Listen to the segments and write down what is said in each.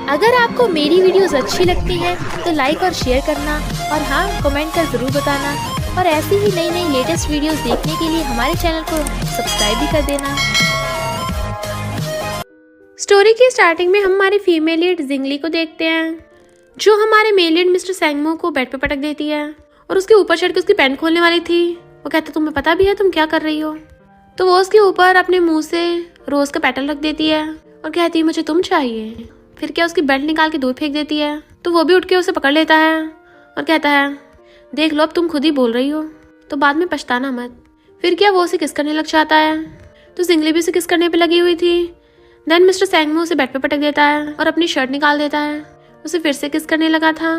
अगर आपको मेरी वीडियोस अच्छी लगती है तो लाइक और शेयर करना और हाँ कमेंट कर ज़रूर बताना और ऐसी ही नई नई लेटेस्ट वीडियोस देखने के लिए हमारे चैनल को सब्सक्राइब भी कर देना। स्टोरी की स्टार्टिंग में हम हमारी फीमेल लीड जिंगली को देखते हैं जो हमारे मेल लीड मिस्टर सैंगमो को बेड पे पटक देती है और उसके ऊपर चढ़ के उसकी पैंट खोलने वाली थी। वो कहता तुम्हें पता भी है तुम क्या कर रही हो। तो वो उसके ऊपर अपने मुंह से रोज का पेटल रख देती है और कहती है मुझे तुम चाहिए। फिर क्या उसकी बेल्ट निकाल के दूर फेंक देती है। तो वो भी उठ के उसे पकड़ लेता है और कहता है देख लो अब तुम खुद ही बोल रही हो तो बाद में पछताना मत। फिर क्या वो उसे किस करने लग जाता है। तो जिंगली भी उसे किस करने पे लगी हुई थी। देन मिस्टर सैंगमो उसे बेड पे पटक देता है और अपनी शर्ट निकाल देता है। उसे फिर से किस करने लगा था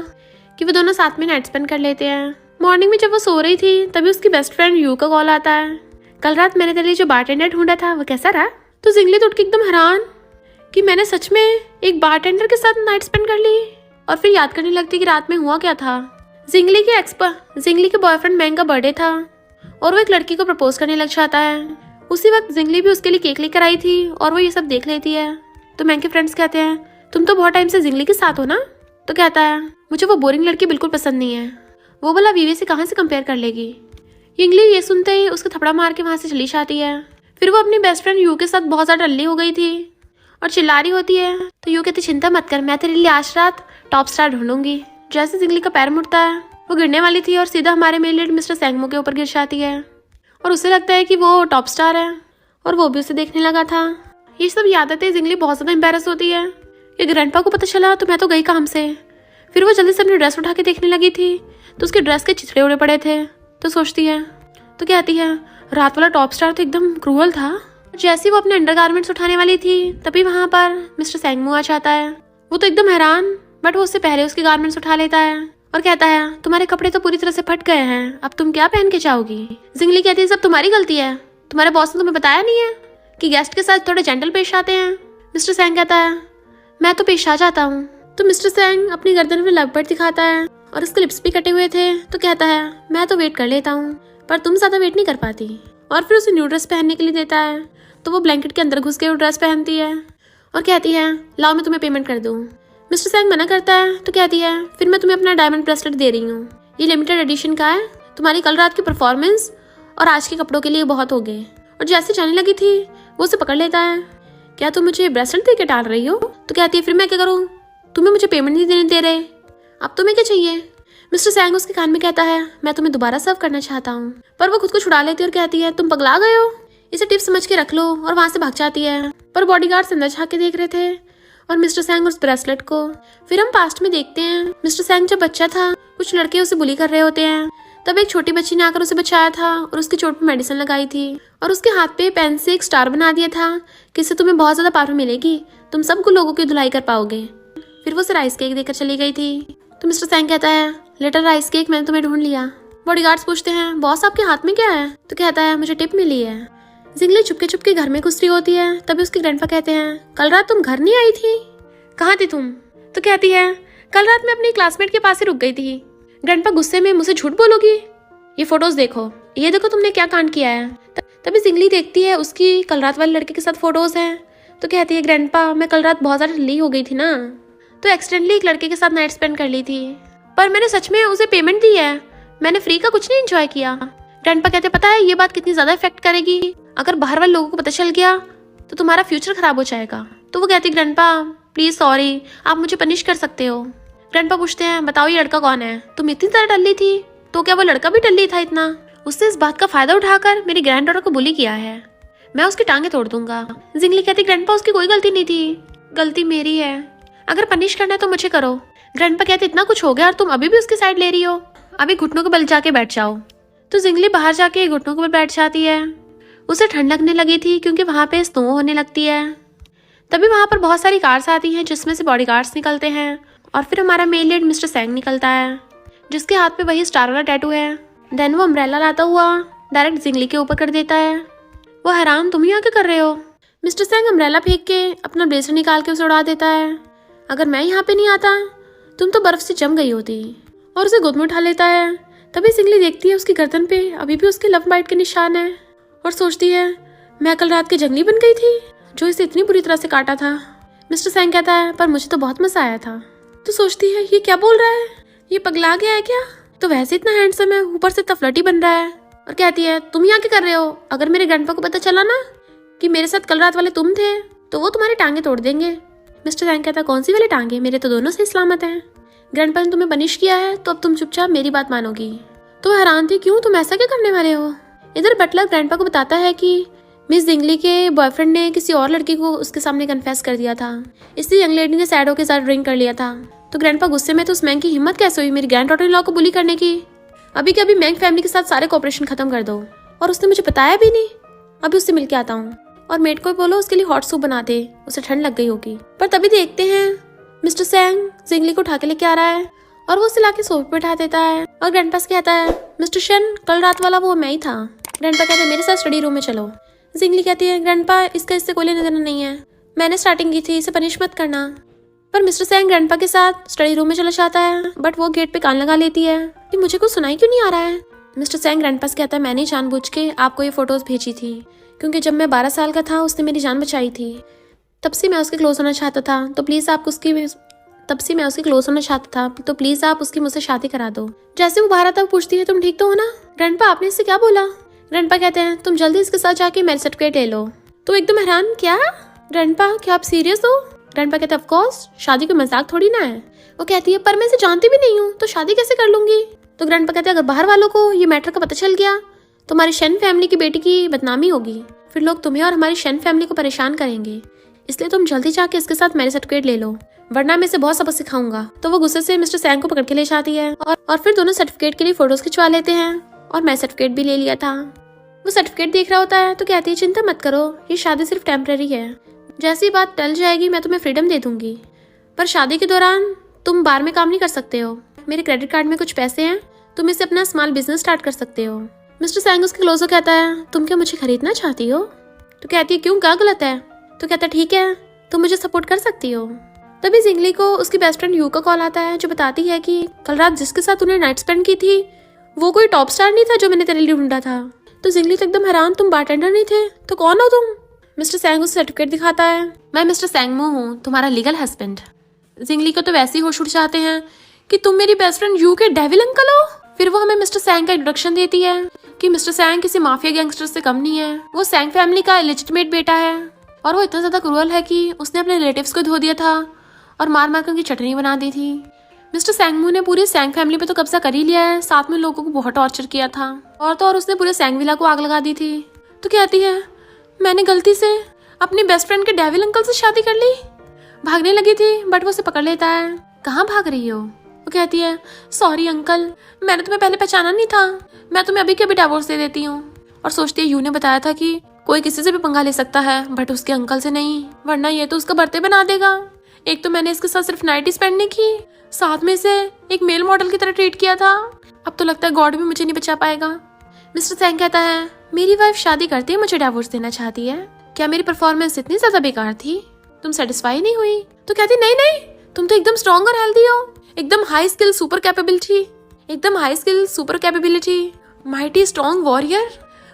कि वो दोनों साथ में नाइट स्पेंड कर लेते हैं। मॉर्निंग में जब वो सो रही थी तभी उसकी बेस्ट फ्रेंड यू का कॉल आता है। कल रात मैंने तेरे लिए जो बारटेंडर ढूंढा था वो कैसा रहा। तो जिंगली तो उठ के एकदम हैरान कि मैंने सच में एक बारटेंडर के साथ नाइट स्पेंड कर ली और फिर याद करने लगती कि रात में हुआ क्या था। जिंगली के बॉयफ्रेंड मैंग का बर्थडे था और वो एक लड़की को प्रपोज करने लग जाता है। उसी वक्त जिंगली भी उसके लिए केक लेकर आई थी और वो ये सब देख लेती है। तो मैंग के फ्रेंड्स कहते हैं तुम तो बहुत टाइम से जिंगली के साथ हो ना। तो कहता है मुझे वो बोरिंग लड़की बिल्कुल पसंद नहीं है। वो बोला वीवी से कहाँ से कंपेयर कर लेगी। जिंगली ये सुनते ही उसका थपड़ा मार के वहाँ से चली जाती है। फिर वो अपनी बेस्ट फ्रेंड यू के साथ बहुत ज़्यादा डल्ली हो गई थी और चिल्ला रही होती है। तो यू कहती चिंता मत कर मैं तेरे लिए आज रात टॉप स्टार ढूंढूंगी। जैसे जिंगली का पैर मुड़ता है वो गिरने वाली थी और सीधा हमारे मेल लीड मिस्टर सैंगमो के ऊपर गिर जाती है और उसे लगता है कि वो टॉप स्टार है और वो भी उसे देखने लगा था। ये सब याद आते जिंगली बहुत ज़्यादा एम्बेरस होती है। ये ग्रैंडपा को पता चला तो मैं तो गई काम से। फिर वो जल्दी से अपनी ड्रेस उठा के देखने लगी थी तो उसके ड्रेस के चिथड़े उड़े पड़े थे। तो सोचती है तो कहती है रात वाला टॉप स्टार तो एकदम क्रूअल था। जैसे वो अपने अंडरगारमेंट्स उठाने वाली थी तभी वहां पर मिस्टर सैंगमो आ जाता है। वो तो एकदम हैरान बट वो उससे पहले उसके गारमेंट्स उठा लेता है और कहता है तुम्हारे कपड़े तो पूरी तरह से फट गए हैं अब तुम क्या पहन के जाओगी। जिंगली कहती है सब तुम्हारी गलती है। तुम्हारे बॉस ने तुम्हें बताया नहीं है कि गेस्ट के साथ थोड़े जेंटल पेश आते हैं। मिस्टर सैंग कहता है मैं तो पेश आ जाता हूँ। तो मिस्टर सैंग अपनी गर्दन में लव बर्ड दिखाता है और उसके लिप्स भी कटे हुए थे। तो कहता है मैं तो वेट कर लेता हूँ पर तुम ज्यादा वेट नहीं कर पाती। और फिर उसे न्यू ड्रेस पहनने के लिए देता है। तो वो ब्लैंकेट के अंदर घुस के वो ड्रेस पहनती है और कहती है लाओ मैं तुम्हें पेमेंट कर दूँ। मिस्टर सैंग मना करता है तो कहती है फिर मैं तुम्हें अपना डायमंड ब्रेसलेट दे रही हूँ। ये लिमिटेड एडिशन का है। तुम्हारी कल रात की परफॉर्मेंस और आज के कपड़ों के लिए बहुत हो गए। और जैसे जाने लगी थी वो उसे पकड़ लेता है क्या तुम मुझे ब्रेसलेट दे के डाल रही हो। तो कहती है फिर मैं क्या करूँ तुम्हें मुझे पेमेंट नहीं देने दे रहे अब तुम्हें क्या चाहिए। मिस्टर सैंग उसके कान में कहता है मैं तुम्हें दोबारा सर्व करना चाहता हूँ। पर वो खुद को छुड़ा लेती है और कहती है तुम पगला गए हो इसे टिप समझ के रख लो और वहां से भाग जाती है। पर बॉडीगार्ड्स अंदर झांक के देख रहे थे और मिस्टर सैंग उस ब्रेसलेट को। फिर हम पास्ट में देखते हैं मिस्टर सैंग जब बच्चा था कुछ लड़के उसे बुली कर रहे होते हैं। तब एक छोटी बच्ची ने आकर उसे बचाया था और उसकी चोट पे मेडिसिन लगाई थी और उसके हाथ पे पेन से एक स्टार बना दिया था कि इससे तुम्हें बहुत ज्यादा पावर मिलेगी तुम सबको लोगों की धुलाई कर पाओगे। फिर वो उसे राइस केक देकर चली गई थी। तो मिस्टर सैंग कहता है लेटर राइस केक मैंने तुम्हें ढूंढ लिया। बॉडीगार्ड्स पूछते हैं बॉस आपके हाथ में क्या है। तो कहता है मुझे टिप मिली है। जिंगली चुपके चुपके घर में घुस रही होती है तभी उसके ग्रैंडपा कहते हैं कल रात तुम घर नहीं आई थी कहाँ थी तुम। तो कहती है कल रात मैं अपनी क्लासमेट के पास ही रुक गई थी। ग्रैंडपा गुस्से में मुझसे झूठ बोलोगी ये फोटोज देखो ये देखो तुमने क्या कांड किया है। तभी जिंगली देखती है उसकी कल रात वाले लड़के के साथ फोटोज हैं। तो कहती है ग्रैंडपा मैं कल रात बहुत ज्यादा ढिल्ली हो गई थी ना तो एक्सीडेंटली एक लड़के के साथ नाइट स्पेंड कर ली थी पर मैंने सच में उसे पेमेंट दी है मैंने फ्री का कुछ नहीं एंजॉय किया। ग्रैंडपा कहते पता है ये बात कितनी ज्यादा इफेक्ट करेगी अगर बाहर वाले लोगों को पता चल गया तो तुम्हारा फ्यूचर खराब हो जाएगा। तो वो कहती ग्रैंडपा प्लीज सॉरी आप मुझे पनिश कर सकते हो। ग्रैंडपा पूछते हैं बताओ ये लड़का कौन है। तुम इतनी तरह डल्ली थी तो क्या वो लड़का भी डल्ली था इतना। उससे इस बात का फायदा उठाकर मेरी ग्रैंड डॉटर को बुली किया है मैं उसकी टांगे तोड़ दूंगा। जिंगली कहती ग्रैंडपा उसकी कोई गलती नहीं थी गलती मेरी है अगर पनिश करना है तो मुझे करो। ग्रैंडपा कहते इतना कुछ हो गया और तुम अभी भी उसकी साइड ले रही हो अभी घुटनों के बल जाके बैठ जाओ। तो जिंगली बाहर जाके घुटनों के बल बैठ जाती है। उसे ठंड लगने लगी थी क्योंकि वहां पे स्नो होने लगती है। तभी वहां पर बहुत सारी कार्स आती हैं जिसमें से बॉडीगार्ड्स निकलते हैं और फिर हमारा मेल लीड मिस्टर सैंग निकलता है जिसके हाथ पे वही स्टार वाला टैटू है। देन वो अम्ब्रेला लाता हुआ डायरेक्ट जिंगली के ऊपर कर देता है। वो हैरान तुम यहाँ क्या कर रहे हो। मिस्टर सैंग अम्ब्रेला फेंक के अपना ब्लेजर निकाल के उसे उड़ा देता है। अगर मैं यहाँ पे नहीं आता तुम तो बर्फ से जम गई होती और उसे गोद में उठा लेता है। तभी जिंगली देखती है उसकी गर्दन पे अभी भी उसके लव बाइट के निशान है और सोचती है मैं कल रात के जंगली बन गई थी जो इसे इतनी बुरी तरह से काटा था। मिस्टर सैंग कहता है पर मुझे तो बहुत मजा आया था। तो सोचती है ये क्या बोल रहा है, ये पगला गया है क्या? तो वैसे इतना हैंडसम है, ऊपर से इतना फ्लर्टी बन रहा है। और कहती है तुम यहाँ क्या कर रहे हो? अगर मेरे ग्रैंडपा को पता चला ना कि मेरे साथ कल रात वाले तुम थे तो वो तुम्हारी टांगे तोड़ देंगे। मिस्टर सैंग कहता है कौन सी वाली टांगे, मेरे तो दोनों से सलामत हैं। ग्रैंडपा ने तुम्हें पनिश किया है तो अब तुम चुपचाप मेरी बात मानोगी। तो हैरान थी क्यों, तुम ऐसा क्या करने वाले हो? इधर बटलर ग्रैंडपा को बताता है कि मिस जिंगली के बॉयफ्रेंड ने किसी और लड़की को उसके सामने कन्फेस कर दिया था, इसलिए यंग लेडी ने सैडो के साथ ड्रिंक कर लिया था। तो ग्रैंडपा गुस्से में तो उस मैंग की हिम्मत कैसे हुई मेरी ग्रैंड डॉटर इन लॉ को बुली करने की? अभी के अभी मैंग फैमिली के साथ सारे कॉपरेशन खत्म कर दो। और उसने मुझे बताया भी नहीं। अभी उससे मिलके आता हूँ और मेड को बोलो उसके लिए हॉट सूप बना दे, उसे ठंड लग गई होगी। पर तभी देखते हैं मिस्टर सैंग जिंगली को उठा के लेके आ रहा है और वो उसे लाके सोफे पे बैठा देता है और ग्रैंडपा से कहता है मिस्टर शन कल रात वाला वो मैं ही था। ग्रैंडपा कहते हैं मेरे साथ स्टडी रूम में चलो। जिंगली कहती है ग्रैंडपा इसका इससे कोई लेना देना नहीं है, मैंने स्टार्टिंग की थी, इसे पनिश मत करना। पर मिस्टर सैंग ग्रैंडपा के साथ स्टडी रूम में चला जाता है बट वो गेट पे कान लगा लेती है कि मुझे कुछ सुनाई क्यों नहीं आ रहा है। मिस्टर सैंग ग्रैंडपा से कहता है मैंने जानबूझ के आपको ये फोटोज भेजी थी क्योंकि जब मैं 12 साल का था उसने मेरी जान बचाई थी, तब से मैं उसके क्लोज होना चाहता था, तो प्लीज आप उसकी मुझसे शादी करा दो। जैसे वो बाहर आता है पूछती है तुम ठीक तो हो ना? ग्रैंडपा आपने इससे क्या बोला? ग्रैंडपा कहते हैं तुम जल्दी इसके साथ जाके मैरिज सर्टिफिकेट ले लो। तो एकदम हैरान क्या ग्रैंडपा क्या आप सीरियस हो? ग्रैंडपा कहते हैं ऑफ कोर्स, शादी कोई मजाक थोड़ी ना है। वो कहती है पर मैं इसे जानती भी नहीं हूँ तो शादी कैसे कर लूंगी? तो ग्रैंडपा कहते हैं अगर बाहर वालों को ये मैटर का पता चल गया तो हमारी शन फैमिली की बेटी की बदनामी होगी, फिर लोग तुम्हें और हमारी शन फैमिली को परेशान करेंगे, इसलिए तुम जल्दी जाके इसके साथ मैरिज सर्टिफिकेट ले लो वरना मैं इसे बहुत सबक सिखाऊंगा। तो वो गुस्से से मिस्टर सैंग को पकड़ के ले जाती है और फिर दोनों सर्टिफिकेट के लिए फोटोज खिंचवा लेते हैं और मैरिज सर्टिफिकेट भी ले लिया था। वो सर्टिफिकेट देख रहा होता है तो कहती है चिंता मत करो, ये शादी सिर्फ टेम्पररी है, जैसी बात टल जाएगी मैं तुम्हें फ्रीडम दे दूंगी, पर शादी के दौरान तुम बार में काम नहीं कर सकते हो, मेरे क्रेडिट कार्ड में कुछ पैसे हैं, तुम इससे अपना स्मॉल बिजनेस स्टार्ट कर सकते हो। मिस्टर सैंग उसके क्लोज होकर कहता है तुम क्या मुझे खरीदना चाहती हो? तो कहती है क्यों, क्या गलत है? तो कहता है ठीक है तुम मुझे सपोर्ट कर सकती हो। तभी जिंगली को उसकी बेस्ट फ्रेंड यू का कॉल आता है जो बताती है कि कल रात जिसके साथ उन्हें नाइट स्पेंड की थी वो कोई टॉप स्टार नहीं था जो मैंने तेरे लिए ढूंढा था। तो जिंगली तो एकदम हैरान, तुम बारटेंडर नहीं थे तो कौन हो तुम? मिस्टर सैंग उसे सर्टिफिकेट दिखाता है, मैं मिस्टर सैंगमो हूँ, तुम्हारा लीगल हस्बैंड। जिंगली को तो वैसे ही होश उड़ जाते हैं कि तुम मेरी बेस्ट फ्रेंड यू के डेविल अंकल हो। फिर वो हमें मिस्टर सैंग का इंट्रोडक्शन देती है कि मिस्टर सैंग किसी माफिया गैंगस्टर से कम नहीं है, वो सैंग फैमिली का इलेजिटिमेट बेटा है और वो इतना ज्यादा क्रूअल है कि उसने अपने रिलेटिव्स को धो दिया था और मार मार कर उनकी चटनी बना दी थी। मिस्टर सैंगमू ने पूरी सैंग फैमिली पे तो कब्जा कर ही लिया है, साथ में लोगों को बहुत टॉर्चर किया था और तो और उसने पूरे सैंग विला को आग लगा दी थी। तो कहती है मैंने गलती से अपनी बेस्ट फ्रेंड के डेविल अंकल से शादी कर ली। भागने लगी थी बट वो उसे पकड़ लेता है, कहाँ भाग रही हो? वो कहती है सॉरी अंकल, मैंने तुम्हें पहले पहचाना नहीं था, मैं तुम्हें अभी के अभी डिवोर्स दे देती हूँ। और सोचती है यू ने बताया था कि कोई किसी से भी पंगा ले सकता है बट उसके अंकल से नहीं, वरना ये तो उसका बर्थडे बना देगा। एक तो मैंने इसके साथ सिर्फ नाइट ही स्पेंड नहीं की, साथ में से एक मेल मॉडल की तरह ट्रीट किया था, अब तो लगता है गॉड भी मुझे नहीं बचा पाएगा। मिस्टर सैंग कहता है मेरी वाइफ शादी करती है मुझे डिवोर्स देना चाहती है, क्या मेरी परफॉर्मेंस इतनी ज्यादा बेकार थी, तुम सेटिस्फाई नहीं हुई? तो कहती नहीं नहीं, तुम तो एकदम स्ट्रॉन्ग और हेल्दी हो, एकदम high skill super capability, mighty strong warrior,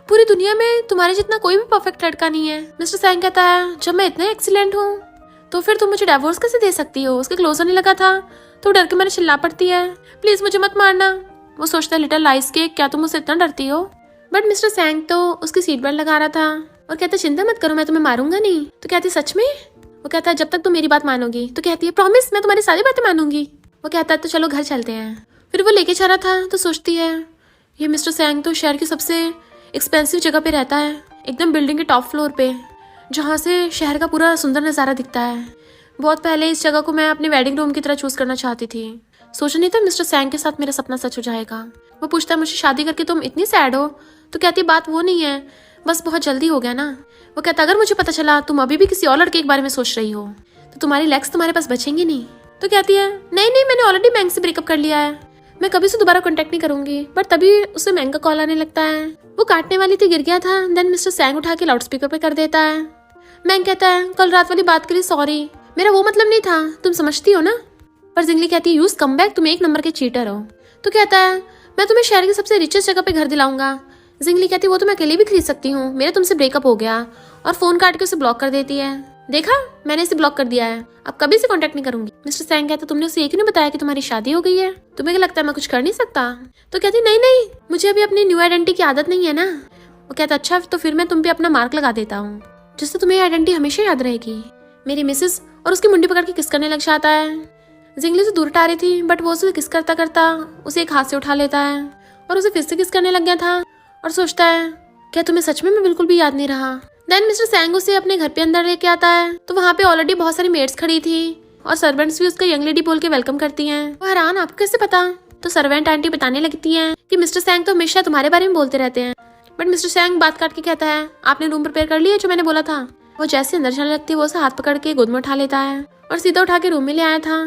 पूरी दुनिया में तुम्हारे जितना कोई भी परफेक्ट लड़का नहीं है। मिस्टर सैंग कहता है जब मैं इतना एक्सीलेंट हूँ तो फिर तुम मुझे डिवोर्स कैसे दे सकती हो? उसके क्लोज होने लगा था तो डर के मैंने चिल्ला पड़ती है, प्लीज मुझे मत मारना। वो सोचता है लिटिल लाइस के क्या तुम मुझसे इतना डरती हो? बट मिस्टर सैंग तो उसकी सीट बेल्ट लगा रहा था और कहता चिंता मत करो मैं तुम्हें मारूंगा नहीं। तो कहती सच में? वो कहता है जब तक तुम मेरी बात मानोगी। तो कहती है प्रॉमिस मैं तुम्हारी सारी बातें मानूंगी। वो कहता है तो चलो घर चलते हैं। फिर वो लेके जा रहा था तो सोचती है ये मिस्टर सैंग तो शहर की सबसे एक्सपेंसिव जगह पे रहता है, एकदम बिल्डिंग के टॉप फ्लोर पे, जहाँ से शहर का पूरा सुंदर नज़ारा दिखता है। बहुत पहले इस जगह को मैं अपने वेडिंग रूम की तरह चूज करना चाहती थी, सोचा नहीं था मिस्टर सैंग के साथ मेरा सपना सच हो जाएगा। वो पूछता है मुझे शादी करके तुम इतनी सैड हो? तो कहती है बात वो नहीं है, बस बहुत जल्दी हो गया ना। वो कहता अगर मुझे पता चला तुम अभी भी किसी और लड़के के बारे में सोच रही हो तो तुम्हारी लेग्स तुम्हारे पास बचेंगी नहीं। तो कहती है नहीं नहीं मैंने ऑलरेडी मैंग से ब्रेकअप कर लिया है, मैं कभी से दोबारा कांटेक्ट नहीं करूंगी। बट तभी उसे मैंग का कॉल आने लगता है, वो काटने वाली थी गिर गया था। देन मिस्टर सैंग उठा के लाउड स्पीकर पे कर देता है। मैंग कहता है कल रात वाली बात करी सॉरी, मेरा वो मतलब नहीं था, तुम समझती हो ना। पर जिंगली कहती है यूज कम बैक, तुम एक नंबर के चीटर हो। तो कहता है मैं तुम्हें शहर की सबसे रिचेस्ट जगह पे घर दिलाऊंगा। जिंगली कहती है वो तो मैं अकेले भी खरीद सकती हूँ, मेरा तुमसे ब्रेकअप हो गया और फोन काट के उसे ब्लॉक कर देती है। देखा, मैंने इसे ब्लॉक कर दिया है, अब कभी से कांटेक्ट नहीं करूंगी। मिस्टर सैंग कहता तुमने उसे ये क्यों नहीं बताया कि तुम्हारी शादी हो गई है? तुम्हें क्या लगता है मैं कुछ कर नहीं सकता? तो कहती नहीं नहीं, मुझे अभी अपनी न्यू आइडेंटिटी की आदत नहीं है ना। वो कहता अच्छा, तो फिर मैं तुम पे अपना मार्क लगा देता हूँ, जिससे तुम्हें आइडेंटिटी हमेशा याद रहेगी। मेरी मिसेस और उसकी मुंडी पकड़ के किस करने लग जाता है। जिंगली से दूर हटा रही थी, बट वो उसे किस करता करता उसे एक हाथ से उठा लेता है और उसे फिर से किस करने लग गया था और सोचता है क्या तुम्हें सच में मैं बिल्कुल भी याद नहीं रहा। देन मिस्टर सैंग उसे अपने घर पे अंदर लेके आता है, तो वहाँ पे ऑलरेडी बहुत सारी मेड्स खड़ी थी और सर्वेंट्स भी उसका यंग लेडी बोल के वेलकम करती हैं। वो हैरान, आपको कैसे पता? तो सर्वेंट आंटी बताने लगती हैं कि मिस्टर सैंग तो हमेशा तुम्हारे बारे में बोलते रहते हैं। बट मिस्टर सैंग बात काट के कहता है आपने रूम प्रिपेयर कर लिया जो मैंने बोला था। वो जैसे अंदर जाने लगती है, वो उसे हाथ पकड़ के गोद में उठा लेता है और सीधा उठा के रूम में ले आया था।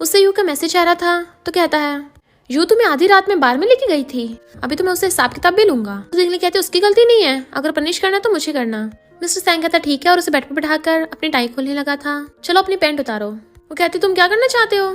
उससे यू का मैसेज आ रहा था, तो कहता है यू तुम्हें आधी रात में बार में लेके गई थी, अभी तो मैं उससे हिसाब किताब भी लूंगा। तो जिंगली कहती है उसकी गलती नहीं है, अगर पनिश करना तो मुझे करना। मिस्टर सैंग कहता ठीक है और उसे बेड पर बैठाकर अपनी टाई खोलने लगा था। चलो अपनी पैंट उतारो। वो कहती तुम क्या करना चाहते हो?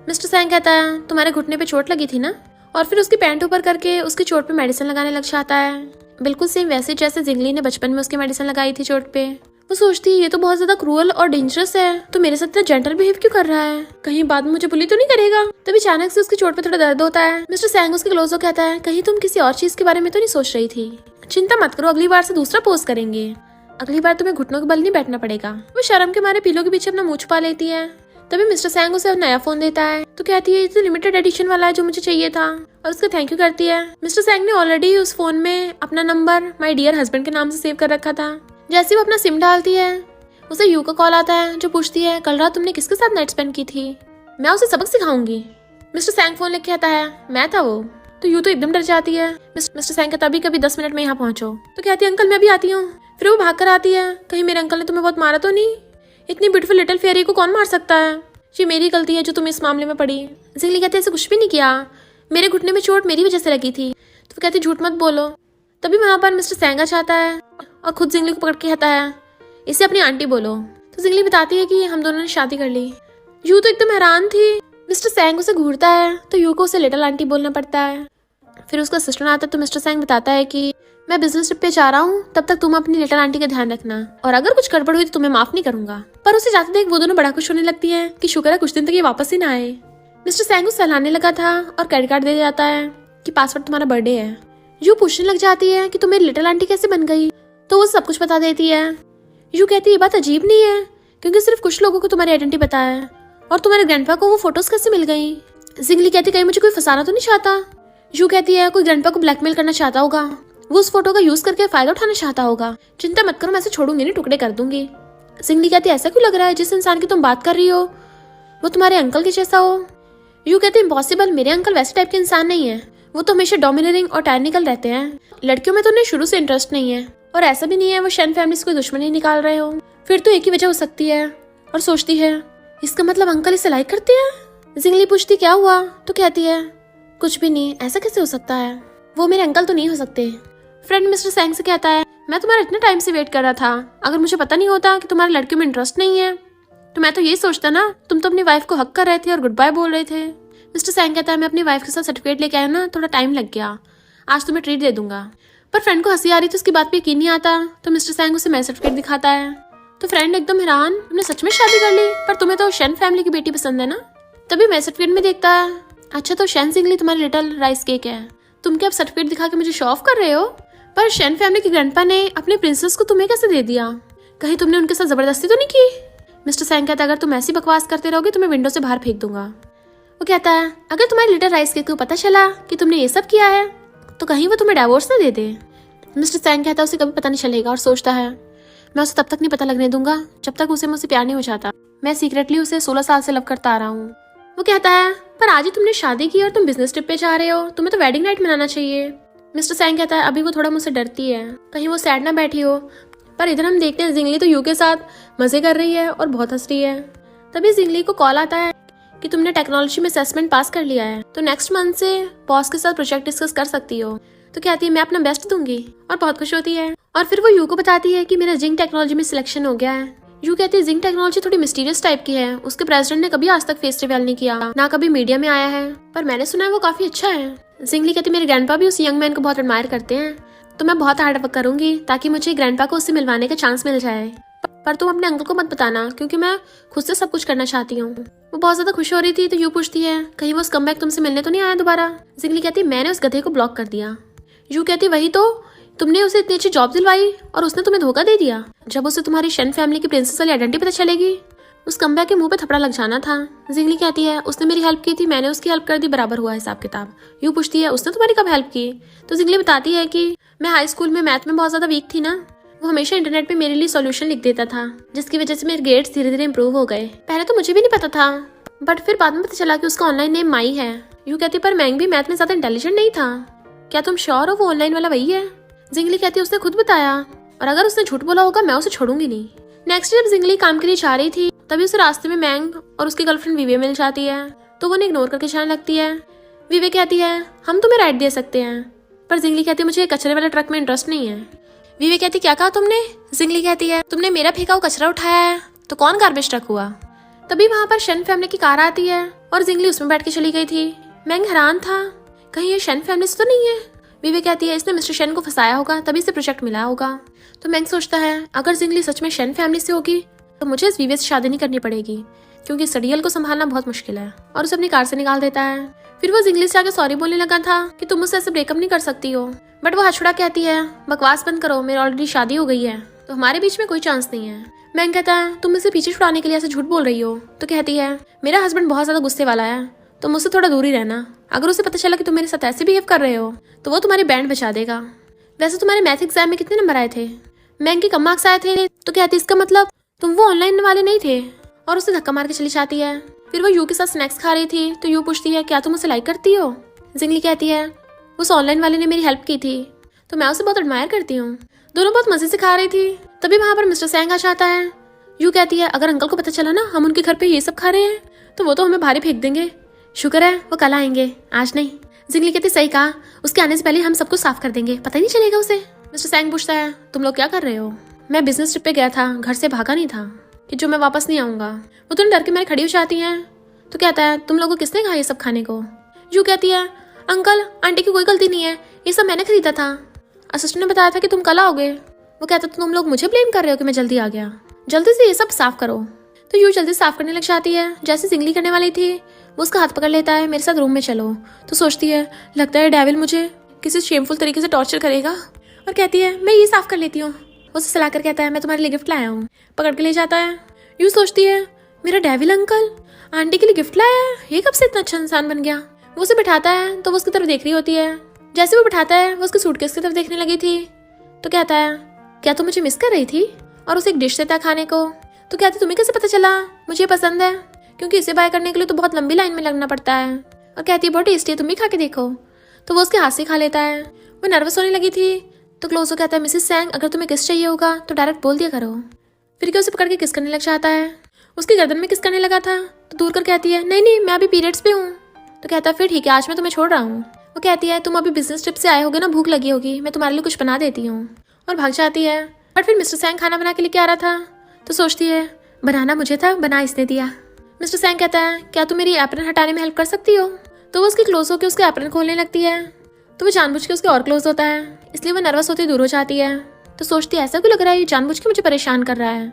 मिस्टर सैंग कहता है तुम्हारे घुटने पे चोट लगी थी ना, और फिर उसकी पैंट ऊपर करके उसकी चोट पे मेडिसिन लगाने लग जाता है, बिल्कुल सेम वैसे जैसे जिंगली ने बचपन में उसकी मेडिसिन लगाई थी चोट पे। वो सोचती है ये तो बहुत ज्यादा क्रूअल और डेंजरस है, तो मेरे साथ इतना जेंटल बिहेव क्यों कर रहा है, कहीं बाद में मुझे बुली तो नहीं करेगा। तभी अचानक से उसकी चोट पे थोड़ा दर्द होता है। मिस्टर सैंग उसके क्लोज होकर कहता है कहीं तुम किसी और चीज के बारे में तो नहीं सोच रही थी? चिंता मत करो, अगली बार से दूसरा पोज करेंगे, अगली बार तुम्हें घुटनों के बल नहीं बैठना पड़ेगा। वो शर्म के मारे पीलो के पीछे अपना मुंह छुपा लेती है। तभी मिस्टर सैंग उसे नया फोन देता है, तो कहती है ये तो लिमिटेड एडिशन वाला है जो मुझे चाहिए था, और उसका थैंक यू करती है। मिस्टर सैंग ने ऑलरेडी उस फोन में अपना नंबर माय डियर हस्बैंड के नाम से सेव कर रखा था। जैसे वो अपना सिम डालती है, उसे यू का कॉल आता है जो पूछती है कल रात तुमने किसके साथ नाइट स्पेंड की थी, मैं उसे सबक सिखाऊंगी। मिस्टर सैंग फोन लेके आता है, मैं था वो। तो यू तो एकदम डर जाती है। मिस्टर सैंग कहता अभी कभी 10 मिनट में यहाँ पहुंचो। तो कहती है अंकल मैं भी आती हूँ। फिर वो भाग कर आती है, कहीं मेरे अंकल ने तुम्हें बहुत मारा तो नहीं? इतनी ब्यूटीफुल लिटिल फेरी को कौन मार सकता है, ये मेरी गलती है जो तुम इस मामले में पड़ी। जिंगली कहते ऐसे कुछ भी नहीं किया, मेरे घुटने में चोट मेरी वजह से लगी थी। तो कहती झूठ मत बोलो। तभी वहां पर मिस्टर सैंग आ जाता है और खुद जिंगली को पकड़ के कहता है इसे अपनी आंटी बोलो। तो जिंगली बताती है कि हम दोनों ने शादी कर ली। यू तो एकदम हैरान थी। मिस्टर सैंग उसे घूरता है तो यू को उसे लिटिल आंटी बोलना पड़ता है। फिर उसका असिस्टेंट आता है, तो मिस्टर सैंग बताता है कि मैं बिजनेस ट्रिप पे जा रहा हूँ, तब तक तुम अपनी लिटिल आंटी का ध्यान रखना, और अगर कुछ गड़बड़ हुई तो तुम्हें माफ नहीं करूंगा। पर उसे जाते देख वो दोनों बड़ा खुश होने लगती है कि शुक्र है कुछ दिन तक ये वापस ही ना आए। मिस्टर सैंग उसे सहलाने लगा था और क्रेडिट कार्ड दे जाता है कि पासवर्ड तुम्हारा बर्थडे है। यू पूछने लग जाती है कि तुम मेरी लिटिल आंटी कैसे बन गई, तो वो सब कुछ बता देती है। यू कहती है ये बात अजीब नहीं है, क्योंकि सिर्फ कुछ लोगों को तुम्हारी आइडेंटिटी पता है, और तुम्हारे ग्रैंडपा को वो फोटोज कैसे मिल गई। जिंगली कहती कहीं मुझे कोई फंसाना तो नहीं चाहता। यू कहती है कोई ग्रैंडपा को ब्लैकमेल करना चाहता होगा, वो उस फोटो का यूज करके फायदा उठाना चाहता होगा। चिंता मत करो, मैं इसे छोड़ूंगी नहीं, टुकड़े कर दूंगी। जिंगली कहती ऐसा क्यों लग रहा है जिस इंसान की तुम बात कर रही हो वो तुम्हारे अंकल के जैसा हो। यू कहते इम्पॉसिबल, मेरे अंकल वैसे टाइप के इंसान नहीं है, वो तो हमेशा डोमिनेटिंग और टायरनिकल रहते हैं। लड़कियों में तो उन्हें शुरू से इंटरेस्ट नहीं है, और ऐसा भी नहीं है वो शेन फैमिली से कोई दुश्मनी निकाल रहे हो। फिर तो एक ही वजह हो सकती है, और सोचती है इसका मतलब अंकल इसे लाइक करते हैं। जिंगली पूछती क्या हुआ, तो कहती है कुछ भी नहीं, ऐसा कैसे हो सकता है, वो मेरे अंकल तो नहीं हो सकते। फ्रेंड मिस्टर सैंग से कहता है मैं तुम्हारा इतने टाइम से वेट कर रहा था, अगर मुझे पता नहीं होता कि तुम्हारे लड़कियों में इंटरेस्ट नहीं है तो मैं तो यही सोचता ना, तुम तो अपनी वाइफ को हक कर रहे थे और गुड बाय बोल रहे थे। मिस्टर सैंग कहता है मैं अपनी वाइफ के साथ सर्टिफिकेट लेके आया ना, थोड़ा टाइम लग गया, आज तुम्हें ट्रीट दे दूंगा। पर फ्रेंड को हंसी आ रही थी, उसकी बात पे यकीन नहीं आता, तो मिस्टर सैंग उसे मैरिज सर्टिफिकेट दिखाता है। तो फ्रेंड एकदम हैरान, तुमने सच में शादी कर ली, पर तुम्हें तो शेन फैमिली की बेटी पसंद है ना। तभी मैरिज सर्टिफिकेट में देखता है अच्छा तो शेन जिंगली तुम्हारी लिटिल राइस केक है, तुम क्या अब सर्टिफिकेट दिखा के मुझे शो ऑफ कर रहे हो। पर शेन फैमिली के ग्रैंडपा ने अपने प्रिंसेस को तुम्हें कैसे दे दिया, कहीं तुमने उनके साथ जबरदस्ती तो नहीं की। मिस्टर सैंग कहता है अगर तुम ऐसी बकवास करते रहोगे तो मैं विंडो से बाहर फेंक दूंगा। वो कहता है अगर तुम्हारी लिटिल राइस केक को पता चला कि तुमने ये सब किया है तो कहीं वो तुम्हें डाइवोर्स ना दे दे। मिस्टर सैंग कहता है उसे कभी पता नहीं चलेगा, और सोचता है मैं उसे तब तक नहीं पता लगने दूंगा जब तक उसे मुझसे प्यार नहीं हो जाता, मैं सीक्रेटली उसे 16 साल से लव करता आ रहा हूँ। वो कहता है पर आज ही तुमने शादी की और तुम बिजनेस ट्रिप पे जा रहे हो, तुम्हें तो वेडिंग नाइट मनाना चाहिए। मिस्टर सैंग कहता है अभी वो थोड़ा मुझसे डरती है, कहीं वो सैड ना बैठी हो। पर इधर हम देखते हैं जिंगली तो यू के साथ मजे कर रही है और बहुत हंस रही है। तभी जिंगली को कॉल आता है कि तुमने टेक्नोलॉजी में असेसमेंट पास कर लिया है, तो नेक्स्ट मंथ से बॉस के साथ प्रोजेक्ट डिस्कस कर सकती हो। तो कहती है मैं अपना बेस्ट दूंगी, और बहुत खुश होती है। और फिर वो यू को बताती है कि मेरा जिंक टेक्नोलॉजी में सिलेक्शन हो गया है। यू कहती है जिंक टेक्नोलॉजी थोड़ी मिस्टीरियस टाइप की है, उसके प्रेसिडेंट ने कभी आज तक फेस रिवील नहीं किया, ना कभी मीडिया में आया है, पर मैंने सुना है वो काफी अच्छा है। जिंगली कहती मेरे ग्रैंडपा भी उस यंग मैन को बहुत एडमायर करते हैं, तो मैं बहुत हार्ड वर्क करूंगी ताकि मुझे ग्रैंडपा को उससे मिलवाने का चांस मिल जाए। पर तुम अपने अंकल को मत बताना क्योंकि मैं खुद से सब कुछ करना चाहती हूँ। वो बहुत ज्यादा खुश हो रही थी तो यू पूछती है कहीं वो स्कमबैग तुमसे मिलने तो नहीं आया दोबारा। जिंगली कहती है मैंने उस गधे को ब्लॉक कर दिया। यू कहती वही तो, तुमने उसे इतनी अच्छी जॉब दिलवाई और उसने तुम्हें धोखा दे दिया। जब उसे तुम्हारी शन फैमिली की प्रिंसेस वाली आइडेंटिटी पता चलेगी उस कमबैक के मुंह पे थपड़ा लग जाना था। जिंगली कहती है उसने मेरी हेल्प की थी, मैंने उसकी हेल्प कर दी, बराबर हुआ हिसाब किताब। यू पूछती है उसने तुम्हारी कब हेल्प की? तो जिंगली बताती है कि मैं हाई स्कूल में मैथ में बहुत ज्यादा वीक थी ना, वो हमेशा इंटरनेट पे मेरे लिए सॉल्यूशन लिख देता था जिसकी वजह से मेरे ग्रेड्स धीरे धीरे इंप्रूव हो गए। पहले तो मुझे भी नहीं पता था बट फिर बाद में पता चला कि उसका ऑनलाइन नेम माई है। यू कहती पर मैंग भी मैथ में ज्यादा इंटेलिजेंट नहीं था। क्या तुम श्योर हो वो ऑनलाइन वाला वही है? जिंगली कहती है उसने खुद बताया और अगर उसने झूठ बोला होगा मैं उसे छोड़ूंगी नहीं। नेक्स्ट जब जिंगली काम के लिए जा रही थी तभी उसे रास्ते में मैंग और उसकी गर्लफ्रेंड विवे मिल जाती है तो वो उन्हें इग्नोर करके जाने लगती है। विवे कहती है हम तुम्हें राइड दे सकते हैं, पर जिंगली कहती है मुझे कचरे वाले ट्रक में इंटरेस्ट नहीं है। विवे कहती क्या कहा तुमने? जिंगली कहती है तुमने मेरा फेंका हुआ कचरा उठाया है तो कौन गार्बेज ट्रक हुआ? तभी वहां पर शन फैमिली की कार आती है और जिंगली उसमें बैठ के चली गई थी। मैंग हैरान था कहीं ये शन फैमिली से तो नहीं है। विवे कहती है इसने मिस्टर शन को फंसाया होगा तभी इसे प्रोजेक्ट मिला होगा। तो मैंग सोचता है अगर जिंगली सच में शन फैमिली से होगी तो मुझे इस विवे से शादी नहीं करनी पड़ेगी क्योंकि सडियल को संभालना बहुत मुश्किल है, और उसे अपनी कार से निकाल देता है। फिर वो जिंगली से आके सॉरी बोलने लगा था कि तुम मुझसे ऐसे ब्रेकअप नहीं कर सकती हो, बट वो हछुड़ा कहती है बकवास बंद करो, मेरी ऑलरेडी शादी हो गई है तो हमारे बीच में कोई चांस नहीं है। मैंग कहता है तुम मुझसे पीछे छुड़ाने के लिए ऐसे झूठ बोल रही हो। तो कहती है मेरा हस्बैंड बहुत ज्यादा गुस्से वाला है तो मुझसे थोड़ा दूर ही रहना, अगर उसे पता चला कि तुम मेरे साथ ऐसे बिहेव कर रहे हो तो वो तुम्हारी बैंड बचा देगा। वैसे तुम्हारे मैथ एग्जाम में कितने नंबर आए थे? मैंग के कम मार्क्स आए थे। तो कहती इसका मतलब तुम वो ऑनलाइन वाले नहीं थे, और उसे धक्का मार के चली जाती है। फिर वो यू के साथ स्नैक्स खा रही थी तो यू पूछती है क्या तुम उसे लाइक करती हो? जिंगली कहती है उस ऑनलाइन वाले ने मेरी हेल्प की थी तो मैं उसे बहुत एडमायर करती हूँ। दोनों बहुत मजे से खा रही थी तभी वहां पर मिस्टर सैंग आ जाता है। यू कहती है अगर अंकल को पता चला ना हम उनके घर पे ये सब खा रहे हैं तो वो तो हमें भारी फेंक देंगे, शुक्र है वो कल आएंगे आज नहीं। जिंगली कहती सही कहा, उसके आने से पहले हम सबको साफ कर देंगे, पता ही नहीं चलेगा उसे। मिस्टर सैंग पूछता है तुम लोग क्या कर रहे हो? मैं बिजनेस ट्रिप पे गया था, घर से भागा नहीं था कि जो मैं वापस नहीं आऊंगा। वो तो डर के मेरे खड़ी हो जाती है। तो कहता है तुम लोगों को किसने कहा ये सब खाने को? यू कहती है अंकल आंटी की कोई गलती नहीं है, ये सब मैंने खरीदा था, असिस्टेंट ने बताया था कि तुम कल आओगे। वो कहता तो तुम लोग मुझे ब्लेम कर रहे हो कि मैं जल्दी आ गया, जल्दी से ये सब साफ करो। तो यू जल्दी साफ करने लग जाती है। जैसे जिंगली करने वाली थी वो उसका हाथ पकड़ लेता है, मेरे साथ रूम में चलो। तो सोचती है लगता है डेविल मुझे किसी शेमफुल तरीके से टॉर्चर करेगा, और कहती है मैं ये साफ कर लेती हूँ। उसे सलाकर कहता है मैं तुम्हारे लिए गिफ्ट लाया हूँ, पकड़ के ले जाता है। यू सोचती है मेरा डेविल अंकल आंटी के लिए गिफ्ट लाया है, ये कब से इतना अच्छा इंसान बन गया। वो उसे बिठाता है तो वो उसकी तरफ देख रही होती है। जैसे वो बिठाता है वो उसके सूटकेस की तरफ देखने लगी थी। तो कहता है क्या तुम मुझे मिस कर रही थी, और उसे एक डिश देता है खाने को। तो कहती तुम्हें कैसे पता चला? मुझे पसंद है क्योंकि इसे बाय करने के लिए तो बहुत लंबी लाइन में लगना पड़ता है। और कहती है बहुत टेस्टी है, तुम भी खा के देखो। तो वो उसके हाथ से खा लेता है। वो नर्वस होने लगी थी तो क्लोज हो कहता है मिसेस सैंग अगर तुम्हें किस चाहिए होगा तो डायरेक्ट बोल दिया करो। फिर क्या उसे पकड़ के किस करने लग जाता है। उसकी गर्दन में किस करने लगा था तो दूर कर कहती है नहीं मैं अभी पीरियड्स पे हूँ। तो कहता है फिर ठीक है आज मैं तुम्हें छोड़ रहा हूँ। वो कहती है तुम अभी बिजनेस ट्रिप से आए होगे ना, भूख लगी होगी, मैं तुम्हारे लिए कुछ बना देती हूँ, और भाग जाती है। बट फिर मिस्टर सैंग खाना बना के लेके आ रहा था तो सोचती है बनाना मुझे था, बना इसने दिया। मिस्टर सैंग कहता है क्या तुम मेरी एप्रन हटाने में हेल्प कर सकती हो? तो वो उसकी क्लोज होकर उसके एप्रन खोलने लगती है तो वो जानबूझ के उसके और क्लोज होता है, इसलिए वो नर्वस होती दूर हो जाती है। तो सोचती है ऐसा क्यों लग रहा है ये जानबूझ के मुझे परेशान कर रहा है,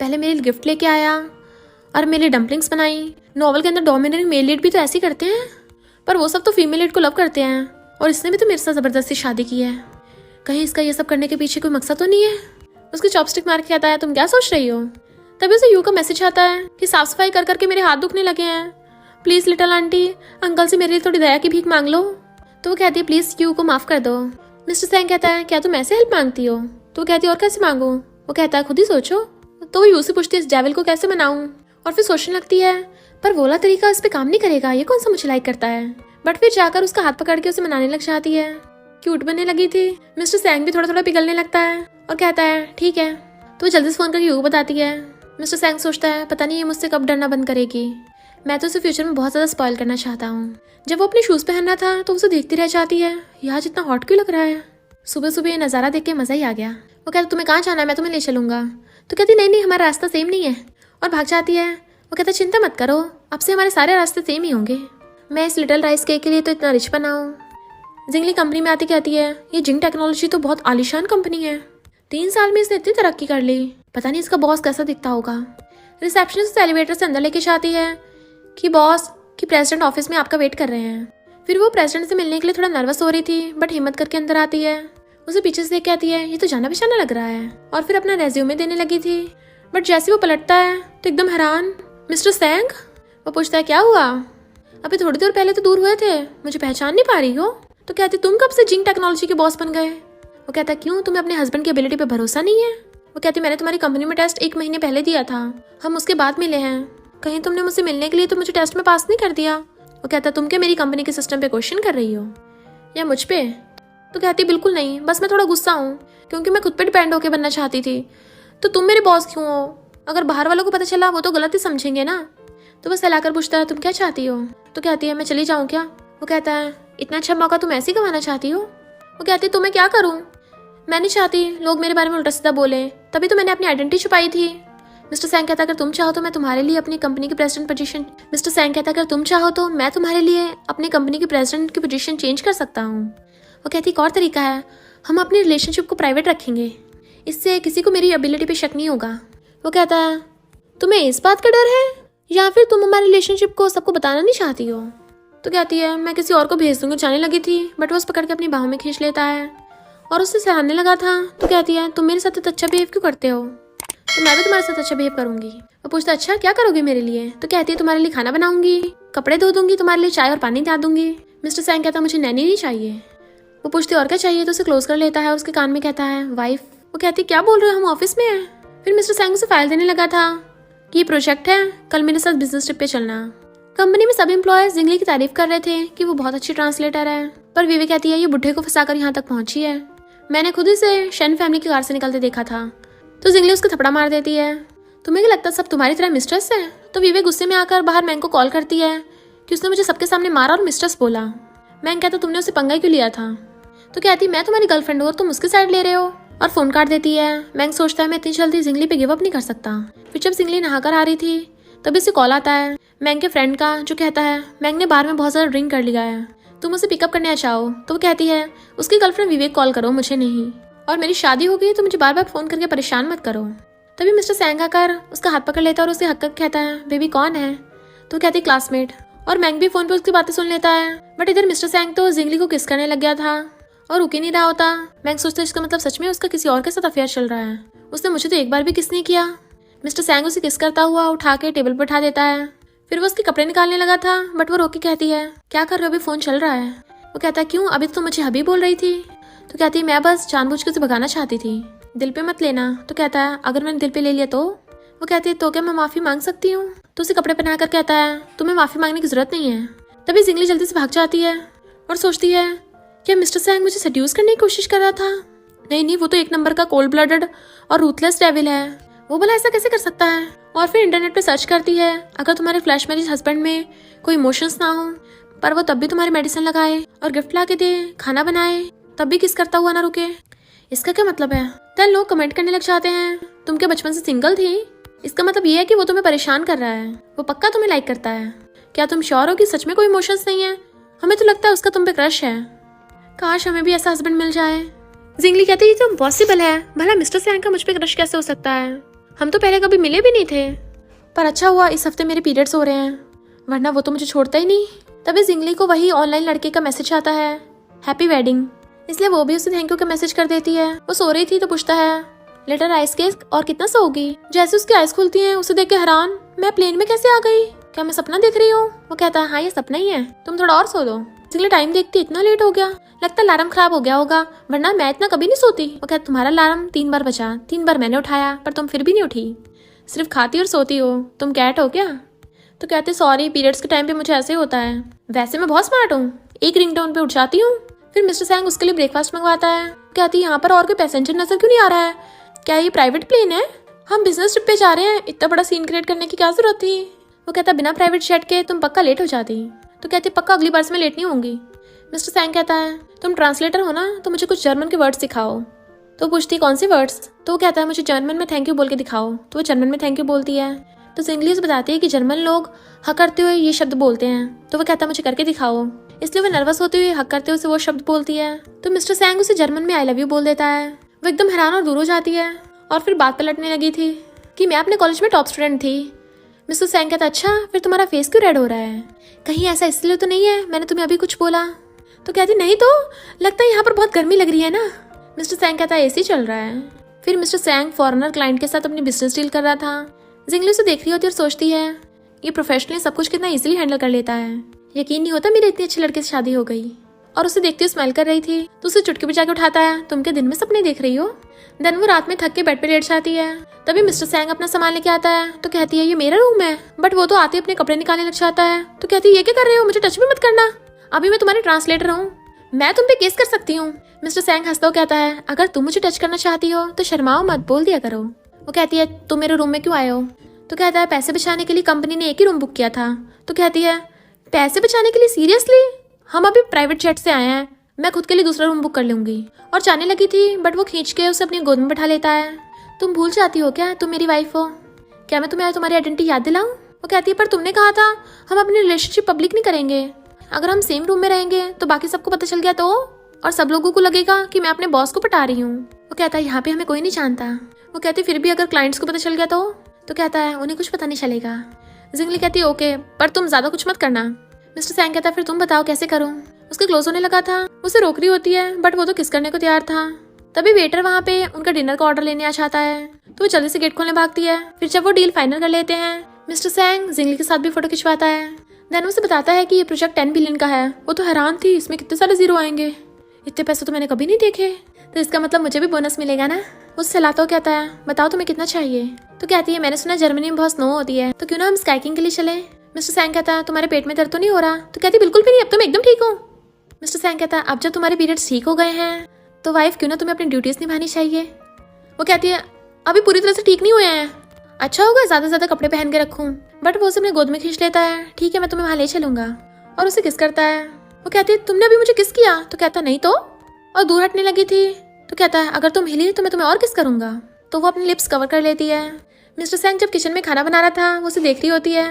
पहले मेरे लिए गिफ्ट लेके आया और मेरे लिए डम्पलिंग्स बनाई। नॉवल के अंदर डोमिनेटिंग मेल लीड भी तो ऐसे ही करते हैं, पर वो सब तो फीमेल लीड को लव करते हैं, और इसने भी तो मेरे साथ जबरदस्ती शादी की है, कहीं इसका ये सब करने के पीछे कोई मकसद तो नहीं है। उसकी चॉपस्टिक मार के कहता है तुम क्या सोच रही हो? तभी उसे यू का मैसेज आता है कि साफ सफाई कर करके मेरे हाथ दुखने लगे हैं, प्लीज लिटिल आंटी अंकल से मेरे लिए थोड़ी दया की भीख मांग लो। तो वो कहती है प्लीज यू को माफ कर दो। मिस्टर सैंग कहता है क्या तुम ऐसे हेल्प मांगती हो? तो वो कहती है और कैसे मांगू? वो कहता है खुद ही सोचो। तो वो यू से पूछती है इस डेविल को कैसे मनाऊं, और फिर सोचने लगती है पर वो वाला तरीका इस पे काम नहीं करेगा, ये कौन सा मुझे लाइक करता है। बट फिर जाकर उसका हाथ पकड़ के उसे मनाने लग जाती है, क्यूट बनने लगी थी। मिस्टर सैंग भी थोड़ा थोड़ा पिघलने लगता है और कहता है ठीक है। तो वो जल्दी से फोन करके यू को बताती है। मिस्टर सैंग सोचता है पता नहीं ये मुझसे कब डरना बंद करेगी, मैं तो उसे फ्यूचर में बहुत ज्यादा स्पॉइल करना चाहता हूँ। जब वो अपने शूज पहन रहा था तो उसे देखती रह जाती है, यहाँ जितना हॉट क्यों लग रहा है। सुबह सुबह ये नज़ारा देख के मजा ही आ गया। वो कहता तुम्हें कहाँ जाना है, मैं तुम्हें ले चलूंगा। तो कहती नहीं हमारा रास्ता सेम नहीं है, और भाग जाती है। वो कहता चिंता मत करो, अब से हमारे सारे रास्ते सेम ही होंगे, मैं इस लिटिल राइस केक के लिए तो इतना रिच बना हूँ। जिंगली कंपनी में आती कहती है ये जिंग टेक्नोलॉजी तो बहुत आलीशान कंपनी है, 3 साल में इसने इतनी तरक्की कर ली, पता नहीं इसका बॉस कैसा दिखता होगा। रिसेप्शनिस्ट एलिवेटर से अंदर लेके जाती है कि बॉस कि प्रेसिडेंट ऑफिस में आपका वेट कर रहे हैं। फिर वो प्रेसिडेंट से मिलने के लिए थोड़ा नर्वस हो रही थी, बट हिम्मत करके अंदर आती है। उसे पीछे से देख के आती है, ये तो जाना पहचाना लग रहा है, और फिर अपना रेज्यूमे देने लगी थी। बट जैसे वो पलटता है तो एकदम हैरान, मिस्टर सेंग। वो पूछता है क्या हुआ, अभी थोड़ी देर पहले तो दूर हुए थे, मुझे पहचान नहीं पा रही हो? तो कहती तुम कब से जिंग टेक्नोलॉजी के बॉस बन गए? वो कहता क्यों, तुम्हें अपने हस्बैंड की एबिलिटी पे भरोसा नहीं है? वो कहती मैंने तुम्हारी कंपनी में टेस्ट 1 महीने पहले दिया था, हम उसके बाद मिले हैं, कहीं तुमने मुझसे मिलने के लिए तो मुझे टेस्ट में पास नहीं कर दिया? वो कहता तुम क्या मेरी कंपनी के सिस्टम पे क्वेश्चन कर रही हो या मुझ पे? तो कहती बिल्कुल नहीं, बस मैं थोड़ा गुस्सा हूँ क्योंकि मैं खुद पे डिपेंड होकर बनना चाहती थी। तो तुम मेरे बॉस क्यों हो? अगर बाहर वालों को पता चला वो तो गलत ही समझेंगे ना। तो बस सहलाकर पूछता है तुम क्या चाहती हो? तो कहती है मैं चली जाऊँ क्या? वो कहता है इतना अच्छा मौका तुम ऐसे ही गंवाना चाहती हो? वो कहती है तो मैं क्या करूँ, मैं नहीं चाहती लोग मेरे बारे में उल्टा सीधा बोले, तभी तो मैंने अपनी आइडेंटिटी छुपाई थी। मिस्टर सैंग कहता अगर तुम चाहो तो मैं तुम्हारे लिए अपनी कंपनी की प्रेसिडेंट पोजीशन मिस्टर सैंग कहता अगर तुम चाहो तो मैं तुम्हारे लिए अपनी कंपनी की प्रेसिडेंट की पोजीशन चेंज कर सकता हूँ। वो कहती एक और तरीका है, हम अपनी रिलेशनशिप को प्राइवेट रखेंगे, इससे किसी को मेरी एबिलिटी पे शक नहीं होगा। वो कहता है तुम्हें इस बात का डर है या फिर तुम हमारी रिलेशनशिप को सबको बताना नहीं चाहती हो? तो कहती है मैं किसी और को भेज दूंगी, जाने लगी थी, बट वो उस पकड़ के अपनी बाहों में खींच लेता है और उससे सहलाने लगा था। तो कहती है तुम मेरे साथ इतना अच्छा बिहेव क्यों करते हो? तो मैं भी तुम्हारे साथ अच्छा बिहेव करूंगी। वो पूछता अच्छा क्या करोगे मेरे लिए? तो कहती है तुम्हारे लिए खाना बनाऊंगी, कपड़े धो दूंगी, तुम्हारे लिए चाय और पानी ला दूंगी। मिस्टर सैंग कहता मुझे नैनी नहीं चाहिए। वो पूछती और क्या चाहिए? तो उसे क्लोज कर लेता है, उसके कान में कहता है वाइफ। वो कहती क्या बोल रहे हो, हम ऑफिस में हैं। फिर मिस्टर सैंग उसे फाइल देने लगा था कि ये प्रोजेक्ट है, कल मेरे साथ बिजनेस ट्रिप पे चलना। कंपनी में सब एम्प्लॉयज जिंगली की तारीफ कर रहे थे कि वो बहुत अच्छी ट्रांसलेटर है, पर विवेक कहती है ये बुढ़े को फंसाकर यहाँ तक पहुंची है, मैंने खुद ही शेन फैमिली की कार से निकलते देखा था। तो जिंगली उसको थपड़ा मार देती है, तुम्हें क्या लगता है सब तुम्हारी तरह मिस्ट्रेस है? तो विवेक गुस्से में आकर बाहर मैंग को कॉल करती है कि उसने मुझे सबके सामने मारा और मिस्ट्रेस बोला। मैंग कहता तुमने उसे पंगा क्यों लिया था? तो कहती मैं तुम्हारी गर्लफ्रेंड हूँ, तुम उसके साइड ले रहे हो, और फोन काट देती है। मैंग सोचता है मैं इतनी जल्दी जिंगली पे गिव अप नहीं कर सकता। फिर जब जिंगली नहाकर आ रही थी तभी उसे कॉल आता है मैंग के फ्रेंड का, जो कहता है मैंग ने बार में बहुत ज़्यादा ड्रिंक कर लिया है, तुम उसे पिकअप करने आ जाओ। तो वो कहती है उसकी गर्लफ्रेंड विवेक कॉल करो, मुझे नहीं, और मेरी शादी हो गई तो मुझे बार बार फोन करके परेशान मत करो। तभी मिस्टर सैंग आकर उसका हाथ पकड़ लेता है और उसके हक कहता है बेबी कौन है? तो कहती है क्लासमेट। और मैंग भी फोन पे उसकी बातें सुन लेता है, बट इधर मिस्टर सैंग तो जिंगली को किस करने लग गया था और रुक ही नहीं रहा होता। मैंग सोचता है इसका मतलब सच में उसका किसी और के साथ अफेयर चल रहा है, उसने मुझे तो एक बार भी किस नहीं किया। मिस्टर सैंग उसे किस करता हुआ उठा के टेबल पर बैठा देता है। फिर वो उसके कपड़े निकालने लगा था, बट वो रोक के कहती है क्या कर रहे हो, अभी फोन चल रहा है। वो कहता है क्यों, अभी तो मुझे हबी बोल रही थी। तो कहती है मैं बस जानबूझ के उसे भगाना चाहती थी, दिल पे मत लेना। तो कहता है अगर मैंने दिल पे ले लिया तो? वो कहती है तो क्या मैं माफी मांग सकती हूँ? तो उसे कपड़े पहनाकर कहता है तुम्हें माफी मांगने की जरूरत नहीं है। तभी जिंगली जल्दी से भाग जाती है और सोचती है क्या मिस्टर सैंग मुझे सेड्यूस करने की कोशिश कर रहा था? नहीं, वो तो एक नंबर का कोल्ड ब्लडेड और रूथलेस डेविल है, वो भला ऐसा कैसे कर सकता है? और फिर इंटरनेट पे सर्च करती है अगर तुम्हारे फ्लैश मैरिज हस्बैंड में कोई इमोशंस ना हो, पर वो तब भी तुम्हारी मेडिसिन लगाए और गिफ्ट ला के दे, खाना बनाए, तब भी किस करता हुआ ना रुके, इसका क्या मतलब है? तब लोग कमेंट करने लग जाते हैं तुम क्या बचपन से सिंगल थी? इसका मतलब ये है कि वो तुम्हें परेशान कर रहा है, वो पक्का तुम्हें लाइक करता है। क्या तुम श्योर हो कि सच में कोई इमोशंस नहीं है? हमें तो लगता है उसका तुम पे क्रश है, काश हमें भी ऐसा हस्बैंड मिल जाए। जिंगली कहती है ये तो इम्पॉसिबल है, भला मिस्टर सैंग का मुझ पे क्रश कैसे हो सकता है, हम तो पहले कभी मिले भी नहीं थे, पर अच्छा हुआ इस हफ्ते मेरे पीरियड्स हो रहे हैं, वरना वो तो मुझे छोड़ता ही नहीं। तभी जिंगली को वही ऑनलाइन लड़के का मैसेज आता है हैप्पी वेडिंग, इसलिए वो भी उसे थैंक यू का मैसेज कर देती है। वो सो रही थी तो पूछता है लेटर आइस केस और कितना सोओगी? जैसे उसकी आइस खुलती हैं उसे देख के हैरान, मैं प्लेन में कैसे आ गई, क्या मैं सपना देख रही हूँ? वो कहता है हाँ ये सपना ही है, तुम थोड़ा और सो दो। जिंगली टाइम देखती इतना लेट हो गया, लगता है अलार्म खराब हो गया होगा, वरना मैं इतना कभी नहीं सोती। वो कहता तुम्हारा अलार्म 3 बार बजा, 3 बार मैंने उठाया, पर तुम फिर भी नहीं उठी, सिर्फ खाती और सोती हो, तुम कैट हो क्या? तो कहते सॉरी पीरियड्स के टाइम पे मुझे ऐसे होता है, वैसे मैं बहुत स्मार्ट हूँ, एक रिंगटोन पे उठ जाती हूँ। फिर मिस्टर सैंग उसके लिए ब्रेकफास्ट मंगवाता है। कहती है यहाँ पर और कोई पैसेंजर नजर क्यों नहीं आ रहा है, क्या ये प्राइवेट प्लेन है? हम बिजनेस ट्रिप पे जा रहे हैं, इतना बड़ा सीन क्रिएट करने की क्या जरूरत थी? वो कहता बिना प्राइवेट जेट के तुम पक्का लेट हो जाती। तो कहती पक्का अगली बार से मैं लेट नहीं होंगी। मिस्टर सैंग कहता है तुम ट्रांसलेटर हो ना, तो मुझे कुछ जर्मन के वर्ड्स सिखाओ। तो पूछती कौन से वर्ड्स? तो वो कहता है मुझे जर्मन में थैंक यू बोल के दिखाओ। तो वो जर्मन में थैंक यू बोलती है। तो जिंगली उसे बताती है कि जर्मन लोग हक करते हुए ये शब्द बोलते हैं। तो वो कहता है मुझे करके दिखाओ, इसलिए वो नर्वस होते हुए हक करते हुए वो शब्द बोलती है। तो मिस्टर सैंग उसे जर्मन में आई लव यू बोल देता है। वो एकदम हैरान और दूर हो जाती है और फिर बात पलटने लगी थी कि मैं अपने कॉलेज में टॉप स्टूडेंट थी। मिस्टर सैंग कहता अच्छा फिर तुम्हारा फेस क्यों रेड हो रहा है, कहीं ऐसा इसलिए तो नहीं है मैंने तुम्हें अभी कुछ बोला। तो कहती नहीं तो लगता है यहाँ पर बहुत गर्मी लग रही है ना। मिस्टर सैंग कहता है एसी चल रहा है। फिर मिस्टर सैंग फॉरेनर क्लाइंट के साथ अपनी बिजनेस डील कर रहा था। जिंगली उसे देख रही होती और सोचती है ये प्रोफेशनली सब कुछ कितना इजीली हैंडल कर लेता है, यकीन नहीं होता मेरे इतने अच्छे लड़के से शादी हो गई। और उसे देखती हुई स्माइल कर रही थी तो उसे चुटकी बजा के उठाता है, तुम क्या दिन में सपने देख रही हो। देन वो रात में थक के बेड पे लेट जाती है। तभी मिस्टर सैंग अपना सामान लेके आता है तो कहती है ये मेरा रूम है, बट वो तो आते अपने कपड़े निकालने लग जाता है। तो कहती है ये क्या कर रहे हो, मुझे टच भी मत करना, अभी मैं तुम्हारी ट्रांसलेटर हूँ, मैं तुम पे केस कर सकती हूँ। मिस्टर सैंग हंसता हुआ कहता है अगर तुम मुझे टच करना चाहती हो तो शर्माओ मत, बोल दिया करो। वो कहती है तुम मेरे रूम में क्यों आए हो। तो कहता है पैसे बचाने के लिए कंपनी ने एक ही रूम बुक किया था। तो कहती है पैसे बचाने के लिए, सीरियसली, हम अभी प्राइवेट जेट से आए हैं, मैं खुद के लिए दूसरा रूम बुक कर लूंगी। और जाने लगी थी बट वो खींच के उसे अपनी गोद में बैठा लेता है। तुम भूल जाती हो क्या तुम मेरी वाइफ हो, क्या मैं तुम्हें तुम्हारी आइडेंटिटी याद दिलाऊं। वो कहती है पर तुमने कहा था हम अपनी रिलेशनशिप पब्लिक नहीं करेंगे, अगर हम सेम रूम में रहेंगे तो बाकी सबको पता चल गया तो, और सब लोगों को लगेगा कि मैं अपने बॉस को पटा रही हूँ। वो कहता है यहाँ पे हमें कोई नहीं जानता। वो कहती फिर भी अगर क्लाइंट्स को पता चल गया तो कहता है उन्हें कुछ पता नहीं चलेगा। जिंगली कहती है ओके पर तुम ज्यादा कुछ मत करना। मिस्टर सैंग कहता है फिर तुम बताओ कैसे करूँ। उसके क्लोज होने लगा था, उसे रोक रही होती है बट वो तो किस करने को तैयार था। तभी वेटर वहाँ पे उनका डिनर का ऑर्डर लेने आ जाता है तो वो जल्दी से गेट खोलने भागती है। फिर जब वो डील फाइनल कर लेते हैं मिस्टर सैंग जिंगली के साथ भी फोटो खिंचवाता है। देन उसे बताता है कि ये प्रोजेक्ट 10 बिलियन का है। वो तो हैरान थी इसमें कितने सारे जीरो आएंगे, इतने पैसे तो मैंने कभी नहीं देखे, तो इसका मतलब मुझे भी बोनस मिलेगा ना। वो सहलाता हुआ कहता है बताओ तुम्हें कितना चाहिए। तो कहती है मैंने सुना जर्मनी में बहुत स्नो होती है तो क्यों ना हम स्काइकिंग के लिए चले। मिस्टर सैंग कहता है तुम्हारे पेट में दर्द तो नहीं हो रहा। तो कहती बिल्कुल भी नहीं, अब तुम एकदम ठीक हो। मिस्टर सैंग कहता है अब जब तुम्हारे पीरियड्स ठीक हो गए हैं तो वाइफ क्यों ना तुम्हें अपनी ड्यूटीज निभानी चाहिए। वो कहती है अभी पूरी तरह से ठीक नहीं हुए हैं, अच्छा होगा ज्यादा से ज्यादा कपड़े पहन के रखूं। बट वो उसे अपने गोद में खींच लेता है, ठीक है मैं तुम्हें वहां ले चलूंगा, और उसे किस करता है। वो कहती है तुमने अभी मुझे किस किया। तो कहता नहीं तो, और दूर हटने लगी थी। तो कहता है अगर तुम हिली तो मैं तुम्हें और किस करूंगा। तो वो अपनी लिप्स कवर कर लेती है। मिस्टर सैंग जब किचन में खाना बना रहा था वो उसे देख रही होती है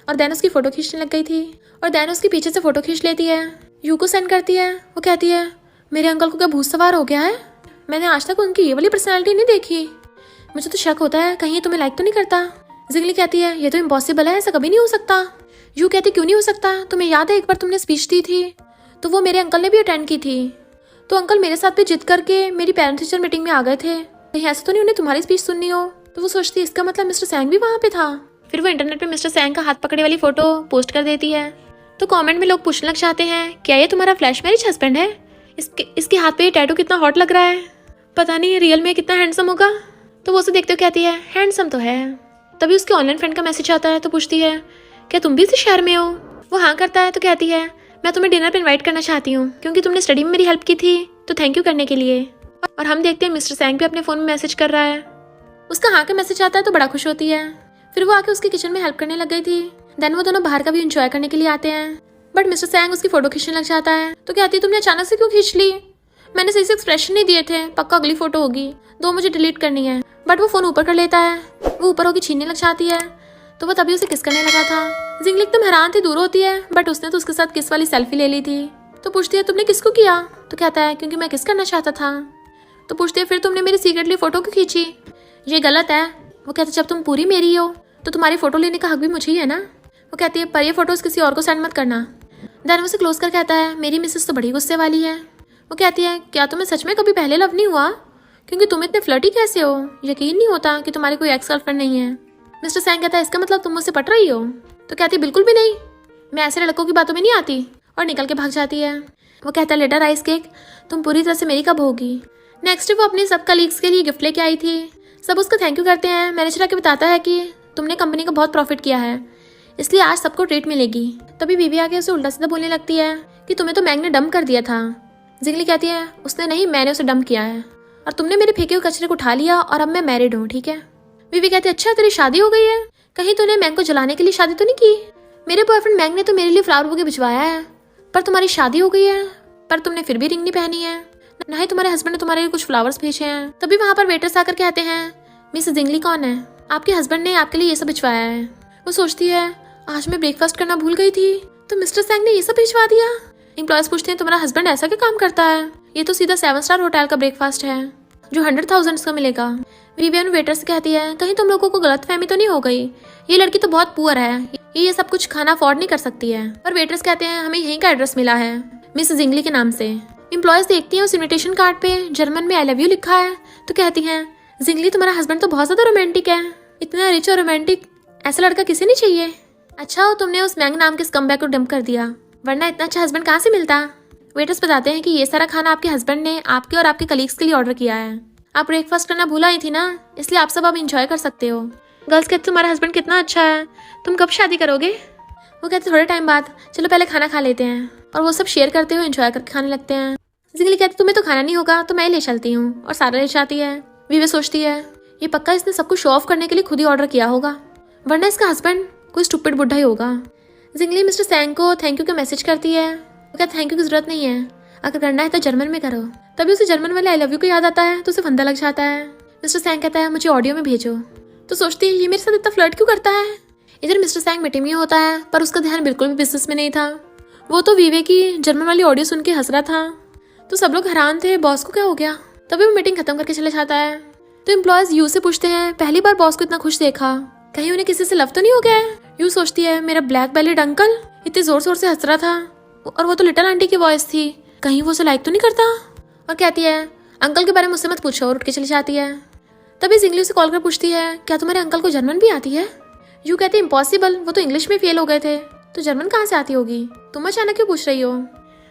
और दैन उसकी फोटो खींचने लग गई थी, और दैन उसके पीछे से फोटो खींच लेती है, यू को सेंड करती है। वो कहती है मेरे अंकल को क्या भूत सवार हो गया है, मैंने आज तक उनकी ये वाली पर्सनैलिटी नहीं देखी, मुझे तो शक होता है कहीं ये तुम्हें लाइक तो नहीं करता। जिंगली कहती है ये तो इम्पॉसिबल है, ऐसा कभी नहीं हो सकता। यू कहती क्यों नहीं हो सकता, तुम्हें याद है एक बार तुमने स्पीच दी थी तो वो मेरे अंकल ने भी अटेंड की थी, तो अंकल मेरे साथ भी जिद करके मेरी पेरेंट टीचर मीटिंग में आ गए थे, कहीं ऐसा तो नहीं उन्हें तुम्हारी स्पीच सुननी हो। तो वो सोचती है इसका मतलब मिस्टर सैंग भी वहाँ पे था। फिर वो इंटरनेट पे मिस्टर सैंग का हाथ पकड़े वाली फोटो पोस्ट कर देती है तो कमेंट में लोग पूछने लग जाते हैं क्या ये तुम्हारा फ्लैश मैरिज हस्बैंड है, इसके हाथ पे ये टैटू कितना हॉट लग रहा है, पता नहीं रियल में कितना हैंडसम होगा। तो वो उसे देखते हुए कहती है हैंडसम तो है। तभी उसके ऑनलाइन फ्रेंड का मैसेज आता है तो पूछती है क्या तुम भी इसी शहर में हो। वो हाँ करता है तो कहती है मैं तुम्हें डिनर पे इनवाइट करना चाहती हूँ क्योंकि तुमने स्टडी में मेरी हेल्प की थी, तो थैंक यू करने के लिए। और हम देखते हैं मिस्टर सैंग भी अपने फोन में मैसेज कर रहा है, उसका हाँ का मैसेज आता है तो बड़ा खुश होती है। फिर वो आके उसके किचन में हेल्प करने लग गई थी। देन वो दोनों बाहर का भी एंजॉय करने के लिए आते हैं बट मिस्टर सैंग उसकी फोटो खींचने लग जाता है तो कहती है तुमने अचानक से क्यों खींच ली, मैंने सही से एक्सप्रेशन नहीं दिए थे, पक्का अगली फोटो होगी, दो मुझे डिलीट करनी है। बट वो फोन ऊपर कर लेता है, वो ऊपर होकर छीनने लग जाती है तो वो तभी उसे किस करने लगा था। जिंगली एकदम हैरान थी, दूर होती है बट उसने तो उसके साथ किस वाली सेल्फी ले ली थी। तो पूछती है तुमने किसको किया। तो कहता है क्योंकि मैं किस करना चाहता था। तो पूछती है फिर तुमने मेरी सीक्रेटली फोटो क्यों खींची, ये गलत है। वो कहते जब तुम पूरी मेरी हो तो तुम्हारी फोटो लेने का हक भी मुझे ही है ना। वो कहती है पर ये फोटोज किसी और को सेंड मत करना। देन उसे क्लोज कर कहता है मेरी मिसेस तो बड़ी गुस्से वाली है। वो कहती है क्या तुम्हें सच में कभी पहले लव नहीं हुआ, क्योंकि तुम इतने फ्लर्टी कैसे हो, यकीन नहीं होता कि तुम्हारी कोई एक्स गर्लफ्रेंड नहीं है। मिस्टर सैंग कहता है इसका मतलब तुम मुझसे पट रही हो। तो कहती है बिल्कुल भी नहीं, मैं ऐसे लड़कों की बातों में नहीं आती, और निकल के भाग जाती है। वो कहता है लेटर आइस केक तुम पूरी तरह से मेरी कब होगी। नेक्स्ट वो अपने सब कलीग्स के लिए गिफ्ट लेके आई थी, सब उसको थैंक यू करते हैं। मैनेजर आके बताता है कि तुमने कंपनी को बहुत प्रॉफिट किया है इसलिए आज सबको ट्रीट मिलेगी। तभी बीवी आके उसे उल्टा सीधा बोलने लगती है कि तुम्हें तो मैंग ने डंप कर दिया था। जिंगली कहती है उसने नहीं, मैंने उसे डंप किया है, और तुमने मेरे फेंके हुए कचरे को उठा लिया और अब मैं मैरिड हूँ, ठीक है। बीवी कहती है अच्छा तेरी शादी हो गई है, कहीं तूने मैंग को जलाने के लिए शादी तो नहीं की। मेरे बॉयफ्रेंड मैंग ने तो मेरे लिए फ्लावर बुके भिजवाया है, पर तुम्हारी शादी हो गई है, पर तुमने फिर भी रिंग नहीं पहनी है, ना ही तुम्हारे हस्बैंड ने तुम्हारे लिए कुछ फ्लावर्स भेजे हैं। तभी वहाँ पर वेटर्स आकर कहते हैं मिस जिंगली कौन है, आपके हस्बैंड ने आपके लिए ये सब भिजवाया है। वो सोचती है आज मैं ब्रेकफास्ट करना भूल गई थी तो मिस्टर सैंग ने ये सब भिजवा दिया। एम्प्लॉयज पूछते हैं तुम्हारा हस्बैंड ऐसा क्या काम करता है, ये तो सीधा 7 स्टार होटल का ब्रेकफास्ट है जो 100,000 का मिलेगा। विवियन वेटर से कहती है, कहीं तुम लोगों को गलतफहमी तो नहीं हो गई, ये लड़की तो बहुत पुअर है, ये सब कुछ खाना अफोर्ड नहीं कर सकती है। और वेटर्स कहते हैं, हमें यहीं का एड्रेस मिला है मिस जिंगली के नाम से। एम्प्लॉयज देखती हैं उस इन्विटेशन कार्ड पे जर्मन में आई लव यू लिखा है, तो कहती हैं, जिंगली तुम्हारा हस्बैंड तो बहुत ज्यादा रोमांटिक है, इतना रिच और रोमांटिक ऐसा लड़का किसी नहीं चाहिए। अच्छा हो तुमने उस मैंग नाम के स्कमबैग को डंप कर दिया, वरना इतना अच्छा हस्बैंड कहाँ से मिलता। वेटर्स बताते हैं कि ये सारा खाना आपके हस्बैंड ने आपके और आपके कलीग्स के लिए ऑर्डर किया है, आप ब्रेकफास्ट करना भूला ही थी ना, इसलिए आप सब अब इंजॉय कर सकते हो। गर्ल्स कहते तुम्हारा हस्बैंड कितना अच्छा है, तुम कब शादी करोगे। वो कहते थोड़े टाइम बाद, चलो पहले खाना खा लेते हैं। और वो सब शेयर करते हुए एंजॉय करके खाने लगते हैं। जिंगली कहती तुम्हें तो खाना नहीं होगा तो मैं ले चलती हूँ, और सारा ले जाती है। विवे सोचती है ये पक्का इसने सब कुछ शो ऑफ करने के लिए खुद ही ऑर्डर किया होगा, वरना इसका हस्बैंड कोई स्टूपिड बुढ़ा ही होगा। जिंगली मिस्टर सैंग को थैंक यू का मैसेज करती है। वो कहते थैंक यू की जरूरत नहीं है, अगर करना है तो जर्मन में करो। तभी उसे जर्मन वाले आई लव यू को याद आता है तो उसे फंदा लग जाता है। मिस्टर सैंग कहता है मुझे ऑडियो में भेजो, तो सोचती है ये मेरे साथ इतना फ्लर्ट क्यों करता है। इधर मिस्टर सैंग मीटिंग में होता है, पर उसका ध्यान बिल्कुल भी बिजनेस में नहीं था। वो तो वीवे की जर्मन वाली ऑडियो सुन के हंस रहा था, तो सब लोग हैरान थे बॉस को क्या हो गया। तभी वो मीटिंग खत्म करके चले जाता है। तो एम्प्लॉयज यू से पूछते हैं पहली बार बॉस को इतना खुश देखा, कहीं उन्हें किसी से लव तो नहीं हो गया है। यू सोचती है मेरा ब्लैक बेलीड अंकल इतने जोर शोर से हंस रहा था, और वो तो लिटिल आंटी की वॉइस थी, कहीं वो उसे लाइक तो नहीं करता। और कहती है अंकल के बारे में मुझसे मत पूछो, और उठ के चली जाती है। तभी जिंगली से कॉल कर पूछती है क्या तुम्हारे अंकल को जर्मन भी आती है। यू कहते इम्पॉसिबल, वो तो इंग्लिश में फेल हो गए थे, तो जर्मन कहाँ से आती होगी, तुम अचानक क्यों पूछ रही हो।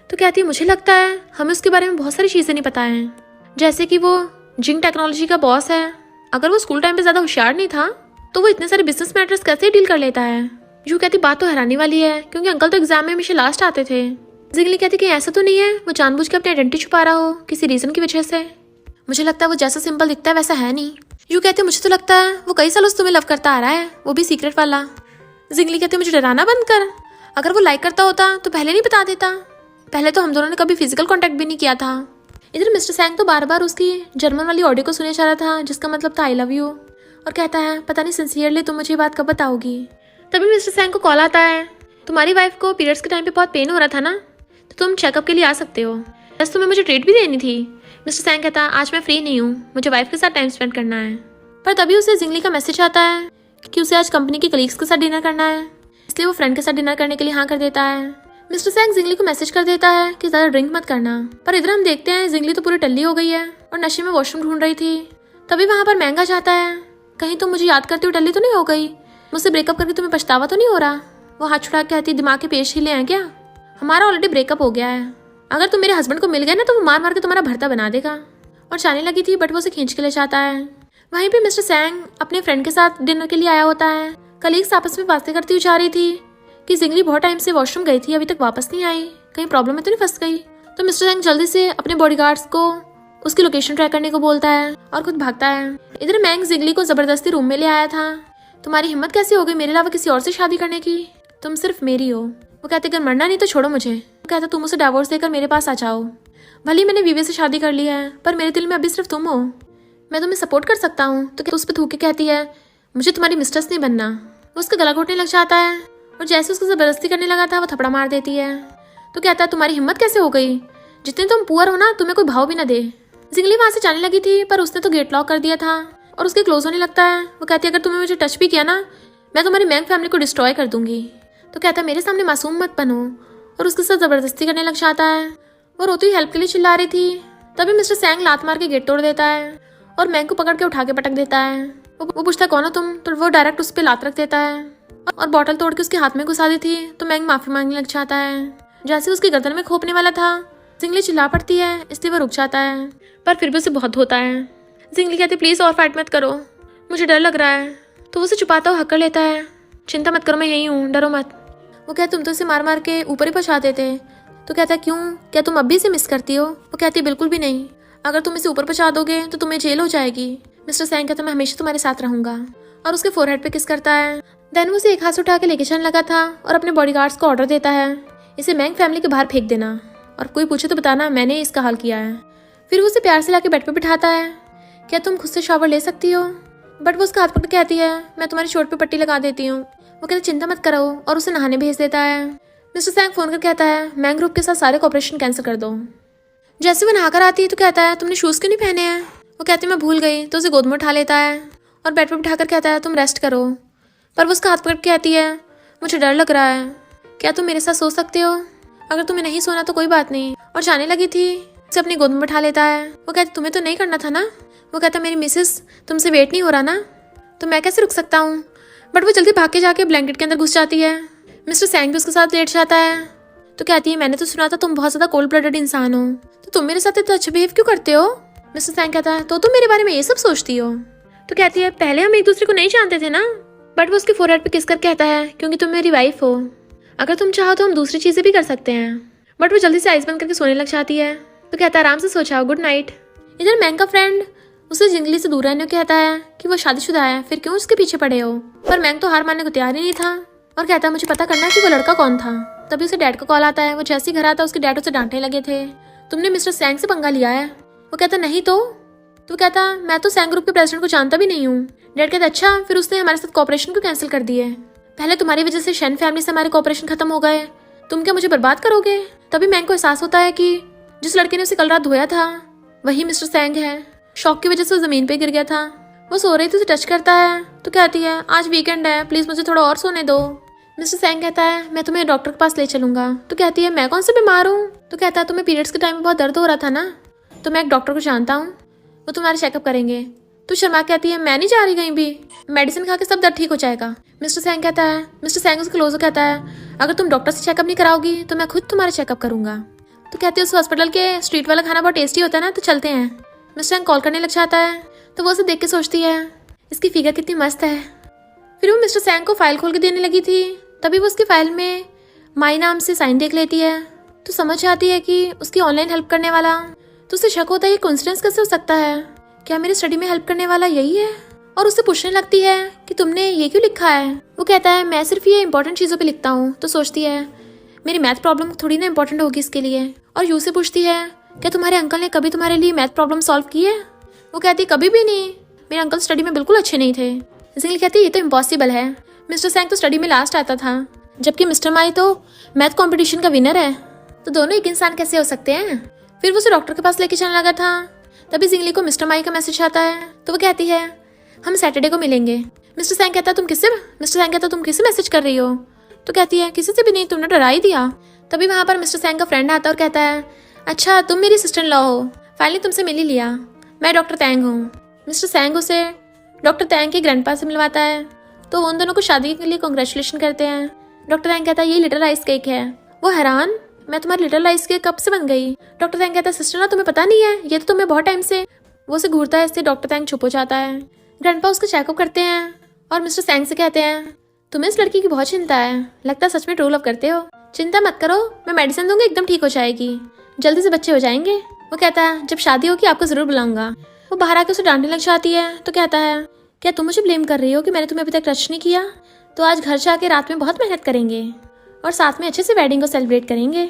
तो कहती है मुझे लगता है हमें उसके बारे में बहुत सारी चीजें नहीं पता है, जैसे कि वो जिंग टेक्नोलॉजी का बॉस है। अगर वो स्कूल टाइम पे ज्यादा होशियार नहीं था तो वो इतने सारे बिजनेस मैटर्स कैसे डील कर लेता है। यू कहती बात तो हैरानी वाली है, क्योंकि अंकल तो एग्जाम में हमेशा लास्ट आते थे। जिंगली कहती कि ऐसा तो नहीं है वो जानबूझ के अपनी आइडेंटिटी छुपा रहा हो किसी रीजन की वजह से, मुझे लगता है वो जैसा सिंपल दिखता है वैसा है नहीं। यू कहते मुझे तो लगता है वो कई सालों से तुम्हें लव करता आ रहा है, वो भी सीक्रेट वाला। जिंगली कहते मुझे डराना बंद कर, अगर वो लाइक करता होता तो पहले नहीं बता देता, पहले तो हम दोनों ने कभी फिजिकल कांटेक्ट भी नहीं किया था। इधर मिस्टर सैंग तो बार बार उसकी जर्मन वाली ऑडियो को सुने जा रहा था जिसका मतलब था आई लव यू, और कहता है पता नहीं सिंसियरली तुम मुझे ये बात कब बताओगी। तभी मिस्टर सैंग को कॉल आता है, तुम्हारी वाइफ को पीरियड्स के टाइम पे बहुत पेन हो रहा था ना, तो तुम चेकअप के लिए आ सकते हो, बस तुम्हें मुझे ट्रीट भी देनी थी। मिस्टर सैंग कहता है आज मैं फ्री नहीं हूँ, मुझे वाइफ के साथ टाइम स्पेंड करना है। पर तभी उसे जिंगली का मैसेज आता है कि उसे आज कंपनी के कलीग्स के साथ डिनर करना है, इसलिए वो फ्रेंड के साथ डिनर करने के लिए हाँ कर देता है। मिस्टर सैंग जिंगली को मैसेज कर देता है कि ज्यादा ड्रिंक मत करना, पर इधर हम देखते हैं जिंगली तो पूरी टल्ली हो गई है और नशे में वॉशरूम ढूंढ रही थी। तभी वहां पर महंगा जाता है, कहीं तुम मुझे याद करते हुए टल्ली तो नहीं हो गई, मुझसे ब्रेकअप करके तुम्हें पछतावा तो नहीं हो रहा। वो हाथ छुड़ा के कहती दिमाग के पेश हिले हैं क्या, हमारा ऑलरेडी ब्रेकअप हो गया है, अगर तुम मेरे हस्बैंड को मिल गए ना तो वो मार मार के तुम्हारा भरता बना देगा। और जाने लगी थी बट वो उसे खींच के ले जाता है। वहीं पे मिस्टर सैंग अपने फ्रेंड के साथ डिनर के लिए आया होता है। कलीग्स आपस में बातें करती हुई जा रही थी कि जिंगली बहुत टाइम से वॉशरूम गई थी, अभी तक वापस नहीं आई, कहीं प्रॉब्लम में तो नहीं फंस गई। तो मिस्टर सैंग जल्दी से अपने बॉडीगार्ड्स को उसकी लोकेशन ट्रैक करने को बोलता है और खुद भागता है। इधर मैंग जिंगली को जबरदस्ती रूम में ले आया था। तुम्हारी हिम्मत कैसे हो गई मेरे अलावा किसी और से शादी करने की, तुम सिर्फ मेरी हो। वो कहते अगर मरना नहीं तो छोड़ो मुझे। वो कहता तुम उसे डिवोर्स देकर मेरे पास आ जाओ, भले मैंने विवे से शादी कर ली है पर मेरे दिल में अभी सिर्फ तुम हो, मैं तुम्हें सपोर्ट कर सकता हूँ। तो उस पर थूक के कहती है मुझे तुम्हारी मिस्ट्रेस नहीं बनना। वो उसका गला घोटने लग जाता है और जैसे उसको जबरदस्ती करने लगा था वो थपड़ा मार देती है। तो कहता है तुम्हारी हिम्मत कैसे हो गई, जितने तुम पुअर हो ना तुम्हें कोई भाव भी ना दे। जिंगली वहां से जाने लगी थी पर उसने तो गेट लॉक कर दिया था और उसके क्लोज होने लगता है। वो कहती है अगर तुम्हें मुझे टच भी किया ना मैं तुम्हारी मैंग फैमिली को डिस्ट्रॉय कर दूंगी। तो कहता है मेरे सामने मासूम मत बनो, और उसके साथ जबरदस्ती करने लग जाता है। वो रोती हुई हेल्प के लिए चिल्ला रही थी। तभी मिस्टर सैंग लात मार के गेट तोड़ देता है और मैंग को पकड़ के उठा के पटक देता है। वो पूछता है कौन हो तुम, तो वो डायरेक्ट उस पर लात रख देता है और बॉटल तोड़ के उसके हाथ में घुसा दी थी। तो मैंग माफी मांगने लग जाता है। जैसे उसकी गर्दन में खोपने वाला था जिंगली चिल्ला पड़ती है, इसलिए वो रुक जाता है, पर फिर भी उसे बहुत होता है। जिंगली कहती प्लीज और फाइट मत करो, मुझे डर लग रहा है। तो वो उसे छुपाता हुआ हक कर लेता है, चिंता मत करो मैं यही हूँ, डरो मत। वो कहता तुम तो उसे मार मार के ऊपर ही पहुंचा देते। तो कहता क्यों, क्या तुम अब भी इसे मिस करती हो। वो कहती बिल्कुल भी नहीं, अगर तुम इसे ऊपर पहुंचा दोगे तो तुम्हें जेल हो जाएगी। मिस्टर सैंग कहता मैं हमेशा तुम्हारे साथ रहूंगा और उसके फोरहेड पे किस करता है। देन वो उसे एक हाथ से उठा के लेके चलने लगा था और अपने बॉडीगार्ड्स को ऑर्डर देता है इसे मैंग फैमिली के बाहर फेंक देना, और कोई पूछे तो बताना मैंने इसका हाल किया है। फिर वो उसे प्यार से लाके बेड पे बिठाता है, क्या तुम खुद से शावर ले सकती हो। बट वो उसका हाथ पकड़ के कहती है मैं तुम्हारी चोट पे पट्टी लगा देती हूँ। वो कहता चिंता मत करो और उसे नहाने भेज देता है। मिस्टर सैंग फोन कर कहता है मैंग ग्रुप के साथ सारे कॉपरेशन कैंसिल कर दो। जैसे वो नहाकर आती है तो कहता है तुमने शूज क्यों नहीं पहने हैं। वो कहती है मैं भूल गई, तो उसे गोद में उठा लेता है और बेड पर बिठाकर कहता है तुम रेस्ट करो। पर वो उसका हाथ पकड़ के कहती है मुझे डर लग रहा है, क्या तुम मेरे साथ सो सकते हो? अगर तुम्हें नहीं सोना तो कोई बात नहीं। और जाने लगी थी, उसे अपनी गोद में बिठा लेता है। वो कहती तुम्हें तो नहीं करना था ना। वो कहता मेरी मिसेस तुमसे वेट नहीं हो रहा ना, तो मैं कैसे रुक सकता हूँ। बट वो जल्दी भाग के जाके ब्लैंकेट के अंदर घुस जाती है। मिस्टर सैंग भी उसके साथ लेट जाता है। तो कहती है मैंने तो सुना था तुम बहुत ज़्यादा कोल्ड ब्लडेड इंसान हो, तो तुम मेरे साथ इतना अच्छा बिहेव क्यों करते हो? मिस्टर सैंग कहता है तो तुम मेरे बारे में ये सब सोचती हो? तो कहती है पहले हम एक दूसरे को नहीं जानते थे ना। बट वो उसके फोरहेड पे किस कर कहता है क्योंकि तुम मेरी वाइफ हो, अगर तुम चाहो तो हम दूसरी चीज़ें भी कर सकते हैं। बट वो जल्दी से आइस बंद करके सोने लग जाती है। तो कहता है आराम से सो जाओ, गुड नाइट। इधर मैंग का फ्रेंड उसे जिंगली से दूर रहने को कहता है कि वो शादीशुदा है, फिर क्यों उसके पीछे पड़े हो। पर मैंग तो हार मानने को तैयार ही नहीं था और कहता है मुझे पता करना है कि वो लड़का कौन था। तभी उसे डैड का कॉल आता है। वो जैसे ही घर आता है उसके डैड उसे डांटने लगे थे, तुमने मिस्टर सैंग से पंगा लिया है। वो कहता नहीं तो कहता मैं तो सैंग ग्रुप के प्रेसिडेंट को जानता भी नहीं हूँ। डैड कहता अच्छा फिर उसने हमारे साथ कॉपरेशन क्यों कैंसिल कर दिए? पहले तुम्हारी वजह से शेन फैमिली से हमारे कॉपरेशन खत्म हो गए, तुम क्या मुझे बर्बाद करोगे? तभी मैंग को एहसास होता है कि जिस लड़के ने उसे कल रात धोया था वही मिस्टर सैंग है। शॉक की वजह से वो जमीन पे गिर गया था। वो सो रही थी, उसे टच करता है तो कहती है आज वीकेंड है, प्लीज मुझे थोड़ा और सोने दो। मिस्टर सैंग कहता है मैं तुम्हें डॉक्टर के पास ले चलूंगा। तो कहती है मैं कौन सा बीमार हूँ? तो कहता है तुम्हें पीरियड्स के टाइम में बहुत दर्द हो रहा था ना, तो मैं एक डॉक्टर को जानता हूँ, वो तुम्हारे चेकअप करेंगे। तो शर्मा कहती है मैं नहीं जा रही कहीं भी, मेडिसिन खा के सब दर्द ठीक हो जाएगा। मिस्टर सैंग उसको क्लोज कहता है अगर तुम डॉक्टर से चेकअप नहीं कराओगी तो मैं खुद तुम्हारा चेकअप करूंगा। तो कहती है उस हॉस्पिटल के स्ट्रीट वाला खाना बहुत टेस्टी होता है ना, तो चलते हैं। मिस्टर सैंग कॉल करने लग जाता है तो वो उसे देख के सोचती है इसकी फिगर कितनी मस्त है। फिर वो मिस्टर सैंग को फाइल खोल के देने लगी थी, तभी वो उसकी फाइल में माई नाम से साइन देख लेती है। तो समझ आती है कि उसकी ऑनलाइन हेल्प करने वाला, तो उसे शक होता है ये कोइंसिडेंस कैसे हो सकता है, क्या मेरी स्टडी में हेल्प करने वाला यही है? और उससे पूछने लगती है कि तुमने ये क्यों लिखा है। वो कहता है मैं सिर्फ ये इंपॉर्टेंट चीज़ों पे लिखता हूँ। तो सोचती है मेरी मैथ प्रॉब्लम थोड़ी ना इंपॉर्टेंट होगी इसके लिए। और यू से पूछती है क्या तुम्हारे अंकल ने कभी तुम्हारे लिए मैथ प्रॉब्लम सॉल्व की है? वो कहती है कभी भी नहीं, मेरे अंकल स्टडी में बिल्कुल अच्छे नहीं थे। इसलिए कहती है ये तो इम्पॉसिबल है। मिस्टर सैंग तो स्टडी में लास्ट आता था, जबकि मिस्टर माई तो मैथ कॉम्पिटिशन का विनर है, तो दोनों एक इंसान कैसे हो सकते हैं? फिर वो उसे डॉक्टर के पास लेके चलने लगा था, तभी जिंगली को मिस्टर माई का मैसेज आता है। तो वो कहती है हम सैटरडे को मिलेंगे। मिस्टर सैंग कहता तुम किससे मैसेज कर रही हो? तो कहती है किसी से भी नहीं, तुमने डरा ही दिया। तभी वहाँ पर मिस्टर सैंग का फ्रेंड आता है और कहता है अच्छा तुम मेरी सिस्टर इन लॉ हो, फाइनली तुमसे मिल ही लिया, मैं डॉक्टर तैंग हूँ। मिस्टर सैंग उसे डॉक्टर तैंग के ग्रैंडपा से मिलवाता है, तो उन दोनों को शादी के लिए कॉन्ग्रेचुलेशन करते हैं। डॉक्टर तैंग कहता है ये लिटिल राइस केक है। वो हैरान मैं तुम्हारी लिटिल राइस केक कब से बन गई? डॉक्टर तैंग कहता है सिस्टर ना तुम्हें पता नहीं है, ये तो तुम्हें बहुत टाइम से। वो उसे घूरता है, इससे डॉक्टर तैंग चुप हो जाता है। ग्रैंडपा उसका चेकअप करते हैं और मिस्टर सैंग से कहते हैं तुम्हें इस लड़की की बहुत चिंता है, लगता है सच में ट्रू लव करते हो। चिंता मत करो, मैं मेडिसिन दूंगी, एकदम ठीक हो जाएगी, जल्दी से बच्चे हो जाएंगे। वो कहता है जब शादी होगी आपको जरूर बुलाऊंगा। वो बाहर आके उसे डांटने लग जाती है, तो कहता है क्या तुम मुझे ब्लेम कर रही हो कि मैंने तुम्हें अभी तक टच नहीं किया? तो आज घर जाके रात में बहुत मेहनत करेंगे और साथ में अच्छे से वेडिंग को सेलिब्रेट करेंगे।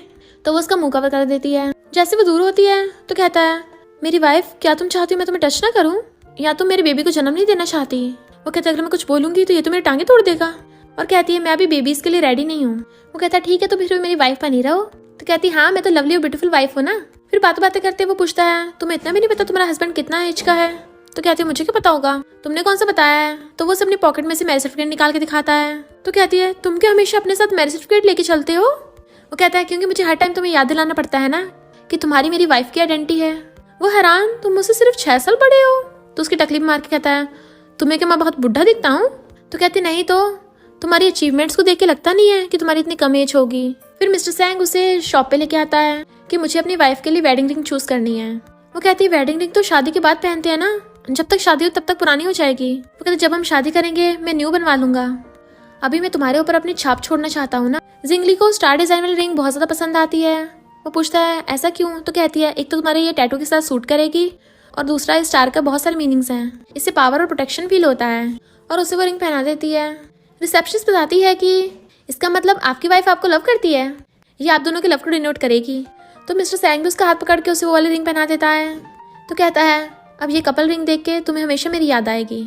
तो वो उसका मुंह कवर कर देती है। जैसे वो दूर होती है तो कहता है मेरी वाइफ क्या तुम चाहती हो मैं तुम्हें टच ना करूं, या तुम मेरे बेबी को जन्म नहीं देना चाहती? वो कहता है अगर मैं कुछ बोलूंगी तो ये तो मेरी टांगे तोड़ देगा। और कहती है मैं अभी बेबीज के लिए रेडी नहीं हूँ। वो कहता है ठीक है तो फिर मेरी वाइफ बनी रहो। तो कहती है हाँ मैं तो लवली और ब्यूटीफुल वाइफ हूँ ना। फिर बातें करते वो पूछता है तुम्हें इतना भी नहीं पता तुम्हारा हस्बैंड कितना एज का है? तो कहती है मुझे क्या पता होगा, तुमने कौन सा बताया है? तो वो अपनी पॉकेट में से मैरिज सर्टिफिकेट निकाल के दिखाता है। तो कहती है तुम क्या हमेशा अपने साथ मैरिज सर्टिफिकेट लेके चलते हो? वो कहता है क्योंकि मुझे हर टाइम तुम्हें याद दिलाना पड़ता है ना कि तुम्हारी मेरी वाइफ की आइडेंटिटी है। वो हैरान तुम मुझसे सिर्फ 6 साल बड़े हो। तो उसकी तकलीफ मार के कहता है तुम्हें क्या मैं बहुत बुढ़ा दिखता हूँ? तो कहती नहीं तो तुम्हारी अचीवमेंट्स को देख के लगता नहीं है कि तुम्हारी इतनी कम एज होगी। फिर मिस्टर सैंग उसे शॉप पे लेके आता है कि मुझे अपनी वाइफ के लिए वेडिंग रिंग चूज करनी है। वो कहती है वेडिंग रिंग तो शादी के बाद पहनते हैं ना, जब तक शादी हो तब तक पुरानी हो जाएगी। वो कहते जब हम शादी करेंगे मैं न्यू बनवा लूंगा, अभी मैं तुम्हारे ऊपर अपनी छाप छोड़ना चाहता हूँ ना। जिंगली को स्टार डिजाइन वाली रिंग बहुत ज्यादा पसंद आती है। वो पूछता है ऐसा क्यों? तो कहती है एक तो तुम्हारे ये टैटू के साथ सूट करेगी और दूसरा इस स्टार का बहुत सारे मीनिंग्स हैं, इससे पावर और प्रोटेक्शन फील होता है। और उसे वो रिंग पहना देती है। रिसेप्शनिस्ट बताती है कि इसका मतलब आपकी वाइफ आपको लव करती है, ये आप दोनों के लव को डिनोट करेगी। तो मिस्टर सैंग भी उसका हाथ पकड़ के उसे वो वाली रिंग पहना देता है। तो कहता है अब ये कपल रिंग देख के तुम्हें हमेशा मेरी याद आएगी।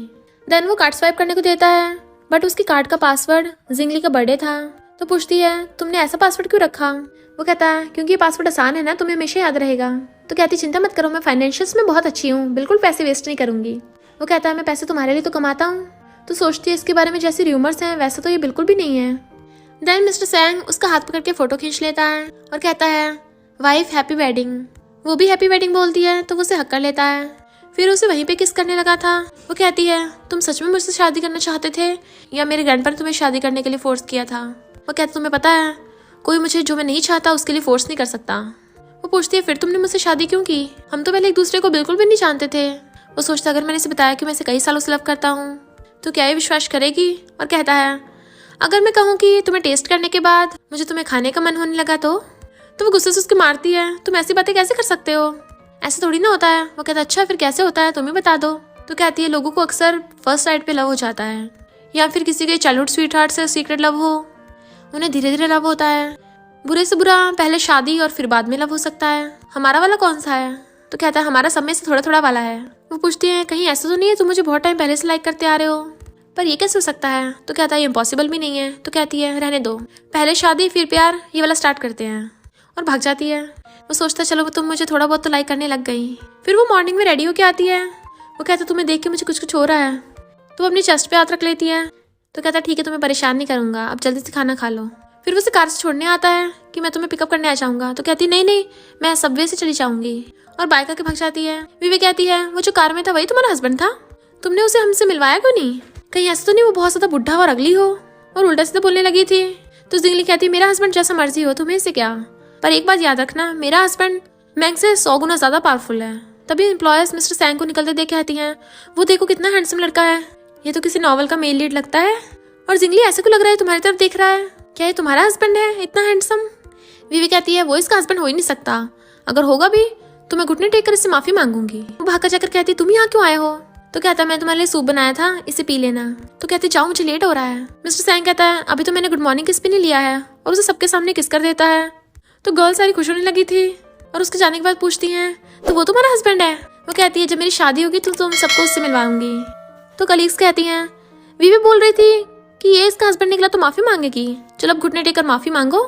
देन वो कार्ड स्वाइप करने को देता है, बट उसकी कार्ड का पासवर्ड जिंगली का बर्थडे था। तो पूछती है तुमने ऐसा पासवर्ड क्यों रखा? वो कहता है क्योंकि ये पासवर्ड आसान है ना, तुम्हें हमेशा याद रहेगा। तो कहती चिंता मत करो, मैं फाइनेंशियल्स में बहुत अच्छी हूँ, बिल्कुल पैसे वेस्ट नहीं करूँगी। वो कहता है मैं पैसे तुम्हारे लिए तो कमाता हूँ। तो सोचती है इसके बारे में जैसे र्यूमर्स हैं वैसा तो ये बिल्कुल भी नहीं है। देन मिस्टर सैंग उसका हाथ पकड़ के फोटो खींच लेता है और कहता है वाइफ हैप्पी वेडिंग। वो भी हैप्पी वेडिंग बोलती है तो वो उसे हक कर लेता है। फिर उसे वहीं पे किस करने लगा था। वो कहती है तुम सच में मुझसे शादी करना चाहते थे या मेरे ग्रैंडपा ने तुम्हें शादी करने के लिए फोर्स किया था। वो कहता तुम्हें पता है कोई मुझे जो मैं नहीं चाहता उसके लिए फोर्स नहीं कर सकता। वो पूछती है फिर तुमने मुझसे शादी क्यों की, हम तो पहले एक दूसरे को बिल्कुल भी नहीं जानते थे। वो सोचता अगर मैंने इसे बताया कि मैं इसे कई सालों से लव करता हूँ तो क्या ये विश्वास करेगी। और कहता है अगर मैं कहूँ कि तुम्हें टेस्ट करने के बाद मुझे तुम्हें खाने का मन होने लगा तो वो गुस्से से उसके मारती है तुम ऐसी बातें कैसे कर सकते हो, ऐसे थोड़ी ना होता है। वो कहता अच्छा फिर कैसे होता है तुम ही बता दो। तो कहती है लोगों को अक्सर फर्स्ट साइड पे लव हो जाता है या फिर किसी के चाइल्डहुड स्वीट हार्ट से सीक्रेट लव हो, उन्हें धीरे धीरे लव होता है। बुरे से बुरा पहले शादी और फिर बाद में लव हो सकता है। हमारा वाला कौन सा है। तो कहता है हमारा समय से थोड़ा थोड़ा वाला है। वो पूछती है कहीं ऐसा तो नहीं है तुम मुझे बहुत टाइम पहले से लाइक करते आ रहे हो, पर ये कैसे हो सकता है। तो कहता है ये इम्पॉसिबल भी नहीं है। तो कहती है रहने दो, पहले शादी फिर प्यार, ये वाला स्टार्ट करते हैं। और भाग जाती है। वो सोचता चलो तुम मुझे थोड़ा बहुत तो लाइक करने लग गई। फिर वो मॉर्निंग में रेडी होके आती है। वो कहता तुम्हें देख के मुझे कुछ कुछ हो रहा है। तो अपनी चेस्ट पे हाथ रख लेती है। तो कहता ठीक है तुम्हें परेशान नहीं करूंगा, अब जल्दी से खाना खा लो। फिर वो उसे कार से छोड़ने आता है कि मैं तुम्हें पिकअप करने आ जाऊंगा। तो कहती नहीं मैं सबवे से चली जाऊंगी और बाइक करके भाग जाती है। विवे कहती है वो जो कार में था वही तुम्हारा हस्बैंड था, तुमने उसे हमसे मिलवाया क्यों नहीं, कहीं ऐसा तो नहीं वो बहुत ज्यादा बुढ़ा और अगली हो और उल्टा सीधा बोलने लगी थी। तो जिंगली कहती है मेरा हस्बैंड जैसा मर्जी हो, तुम्हें इससे क्या, पर एक बात याद रखना मेरा हस्बैंड मैंग से 100 गुना ज्यादा पावरफुल है। तभी एम्प्लॉयर्स मिस्टर सैंग को निकलते देख कहती हैं वो देखो कितना हैंडसम लड़का है, ये तो किसी नॉवल का मेल लीड लगता है। और जिंगली ऐसे क्यों लग रहा है तुम्हारी तरफ देख रहा है, क्या ये तुम्हारा हस्बैंड है इतना हैंडसम। विवी कहती है वो इसका हस्बैंड हो ही नहीं सकता, अगर होगा भी तो मैं घुटने टेक कर इससे माफी मांगूंगी। वो भाग कर जाकर कहती तुम यहाँ क्यों आए हो। तो कहता मैं तुम्हारे लिए सूप बनाया था, इसे पी लेना। तो कहते जाओ मुझे लेट हो रहा है। मिस्टर सैंग कहता है अभी तो मैंने गुड मॉर्निंग किस भी नहीं लिया है और उसे सबके सामने किस कर देता है। तो गर्ल सारी खुश होने लगी थी और उसके जाने के बाद पूछती हैं तो वो तुम्हारा हस्बैंड है। वो कहती है जब मेरी शादी होगी तो तुम सबको उससे मिलवाऊंगी। तो कलीग्स कहती हैं वीवी बोल रही थी कि ये इसका हस्बैंड निकला तो माफी मांगेगी, चलो अब घुटने टेकर माफी मांगो।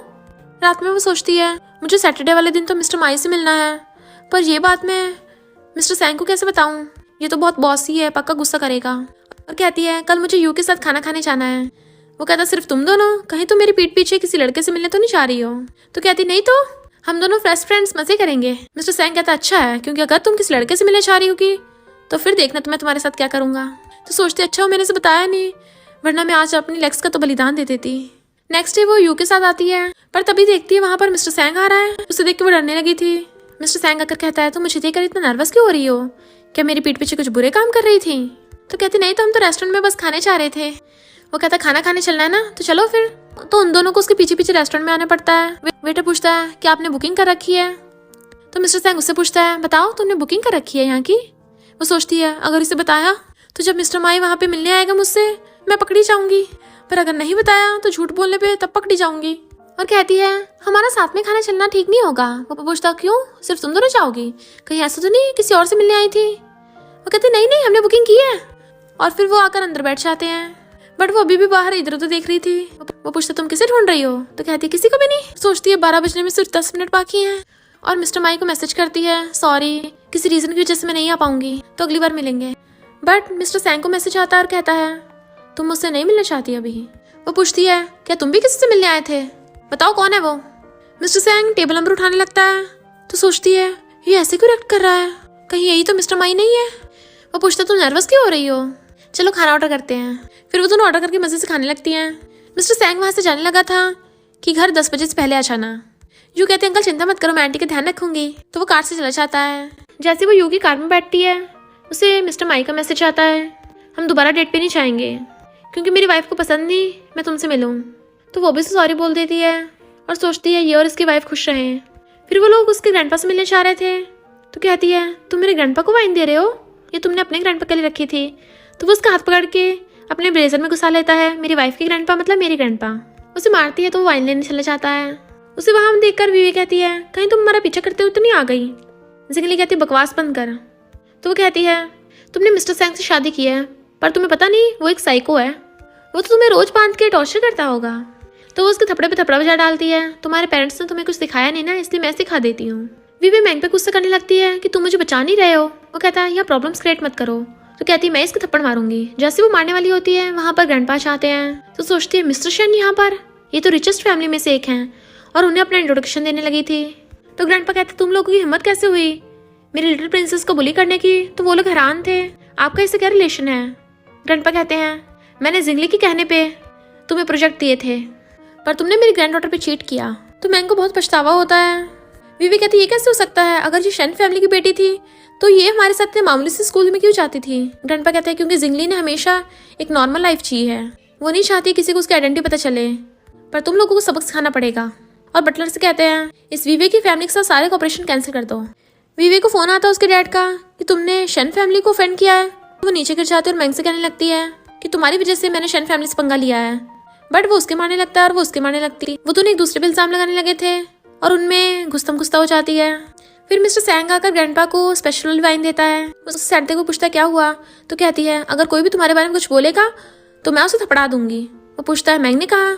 रात में वो सोचती है मुझे सैटरडे वाले दिन तो मिस्टर माई से मिलना है, पर ये बात मैं मिस्टर सैंग को कैसे बताऊं, ये तो बहुत बॉसी है, पक्का गुस्सा करेगा। और कहती है कल मुझे यू के साथ खाना खाने जाना है। वो कहता सिर्फ तुम दोनों, कहीं तुम मेरी पीठ पीछे किसी लड़के से मिलने तो नहीं जा रही हो। तो कहती नहीं तो हम दोनों बेस्ट फ्रेंड्स मजे करेंगे। मिस्टर सैंग कहता अच्छा है, क्योंकि अगर तुम किसी लड़के से मिलने जा रही होगी तो फिर देखना तो मैं तुम्हारे साथ क्या करूंगा। तो सोचती अच्छा हो मैंने इसे बताया नहीं, वरना मैं आज अपनी लेग्स का तो बलिदान दे देती। नेक्स्ट डे वो यू के साथ आती है, पर तभी देखती है वहाँ पर मिस्टर सैंग आ रहा है। उसे देख के वो डरने लगी थी। मिस्टर सैंग आकर कहता है तो मुझे देखकर इतना नर्वस क्यों हो रही हो, क्या मेरी पीठ पीछे कुछ बुरे काम कर रही थी। तो कहती नहीं तो हम तो रेस्टोरेंट में बस खाने जा रहे थे। वो कहता खाना खाने चलना है ना, तो चलो फिर। तो उन दोनों को उसके पीछे पीछे रेस्टोरेंट में आना पड़ता है। वेटर पूछता है कि आपने बुकिंग कर रखी है। तो मिस्टर सैंग उससे पूछता है बताओ तुमने बुकिंग कर रखी है यहाँ की। वो सोचती है अगर इसे बताया तो जब मिस्टर माई वहाँ पे मिलने आएगा मुझसे मैं पकड़ी जाऊंगी, पर अगर नहीं बताया तो झूठ बोलने पे तब पकड़ी जाऊंगी। और कहती है हमारा साथ में खाना चलना ठीक नहीं होगा। वो पूछता क्यों, सिर्फ तुम दोनों जाओगी, कहीं ऐसा तो नहीं किसी और से मिलने आई थी। वो कहते नहीं हमने बुकिंग की है। और फिर वो आकर अंदर बैठ जाते हैं, बट वो अभी भी बाहर इधर उधर देख रही थी। वो पूछता तुम किसे ढूंढ रही हो। तो कहती किसी को भी नहीं। सोचती है 12 बजने में सिर्फ 10 मिनट बाकी हैं और मिस्टर माई को मैसेज करती है सॉरी किसी रीजन की वजह से मैं नहीं आ पाऊंगी, तो अगली बार मिलेंगे। बट मिस्टर सैंग को मैसेज आता है और कहता है तुम मुझसे नहीं मिलना चाहती अभी। वो पूछती है क्या तुम भी किसी से मिलने आए थे, बताओ कौन है वो। मिस्टर सैंग टेबल नंबर उठाने लगता है। तो सोचती है ये ऐसे क्यों रिएक्ट कर रहा है, कहीं यही तो मिस्टर माई नहीं है। वो पूछता तुम नर्वस क्यों हो रही हो, चलो खाना ऑर्डर करते हैं। फिर वो दोनों ऑर्डर करके मजे से खाने लगती हैं। मिस्टर सैंग वहाँ से जाने लगा था कि घर 10 बजे से पहले आ जाना। यू कहते अंकल चिंता मत करो मैं आंटी का ध्यान रखूंगी। तो वो कार से चला जाता है। जैसे वो यू की कार में बैठती है उसे मिस्टर माई का मैसेज आता है हम दोबारा डेट पे नहीं जाएंगे क्योंकि मेरी वाइफ को पसंद नहीं मैं तुमसे मिलूं। तो वो भी सॉरी बोल देती है और सोचती है ये और इसकी वाइफ खुश रहें। फिर वो लोग उसके ग्रैंडपा से मिलने चाह रहे थे। तो कहती है तुम मेरे ग्रैंडपा को वाइन दे रहे हो, ये तुमने अपने ग्रैंडपा के लिए रखी थी। तो वो उसका हाथ पकड़ के अपने ब्लेजर में घुसा लेता है। मेरी वाइफ की ग्रैंडपा मतलब मेरी ग्रैंडपा। उसे मारती है तो वो वाइन लेने चला जाता है। उसे वहां देखकर विवी कहती है कहीं तुम हमारा पीछा करते हुए तो नहीं आ गई। जिंगली कहती है बकवास बंद कर। तो वो कहती है तुमने मिस्टर सैंग से शादी की है पर तुम्हें पता नहीं वो एक साइको है, वो तो तुम्हें रोज बांध के टॉर्चर करता होगा। तो वो उसके थपड़े पे थपड़ा बजा डालती है तुम्हारे पेरेंट्स ने तुम्हें कुछ सिखाया नहीं ना, इसलिए मैं सिखा देती हूँ। विवे मैंग पे गुस्सा करने लगती है कि तुम मुझे बचा नहीं रहे हो। वो कहता है यहाँ प्रॉब्लम्स क्रिएट मत करो। तो कहती है मैं इसको थप्पड़ मारूंगी। जैसे वो मारने वाली होती है वहाँ पर ग्रैंडपा आते हैं तो सोचती है मिस्टर शन यहाँ पर, ये तो रिचेस्ट फैमिली में से एक हैं और उन्हें अपना इंट्रोडक्शन देने लगी थी। तो ग्रैंडपा कहते तुम लोगों की हिम्मत कैसे हुई मेरी लिटिल प्रिंसेस को बुली करने की। तो वो लोग हैरान थे, आपका इससे क्या रिलेशन है। ग्रैंडपा कहते हैं मैंने जिंगली के कहने पे तुम्हें प्रोजेक्ट दिए थे पर तुमने मेरी ग्रैंड डॉटर पे चीट किया। तो मैंग को बहुत पछतावा होता है। विवी कहती ये कैसे हो सकता है, अगर ये शन फैमिली की बेटी थी तो ये हमारे साथ मामूली से स्कूल में क्यों जाती थी। ग्रैंडपा कहते हैं क्योंकि जिंगली ने हमेशा एक नॉर्मल लाइफ जी है, वो नहीं चाहती किसी को उसकी आइडेंटिटी पता चले, पर तुम लोगों को सबक सिखाना पड़ेगा। और बटलर से कहते हैं इस विवे की फैमिली के साथ सारे ऑपरेशन कैंसिल कर दो। विवे को फोन आता है उसके डैड का कि तुमने शन फैमिली को ऑफेंड किया है। वो नीचे गिर जाती है और मैंग से कहने लगती है कि तुम्हारी वजह से मैंने शन फैमिली से पंगा लिया है। बट वो उसके मारने लगता है और वो उसके मारने लगती है। वो दोनों एक दूसरे पे इल्जाम लगाने लगे थे और उनमें घुस्तम घुस्ता हो जाती है। फिर मिस्टर सैंग आकर ग्रैंडपा को स्पेशल वाइन देता है। उससे सैटरडे को पूछता है क्या हुआ। तो कहती है अगर कोई भी तुम्हारे बारे में कुछ बोलेगा तो मैं उसे थपड़ा दूंगी। वो पूछता है मैंग ने कहा।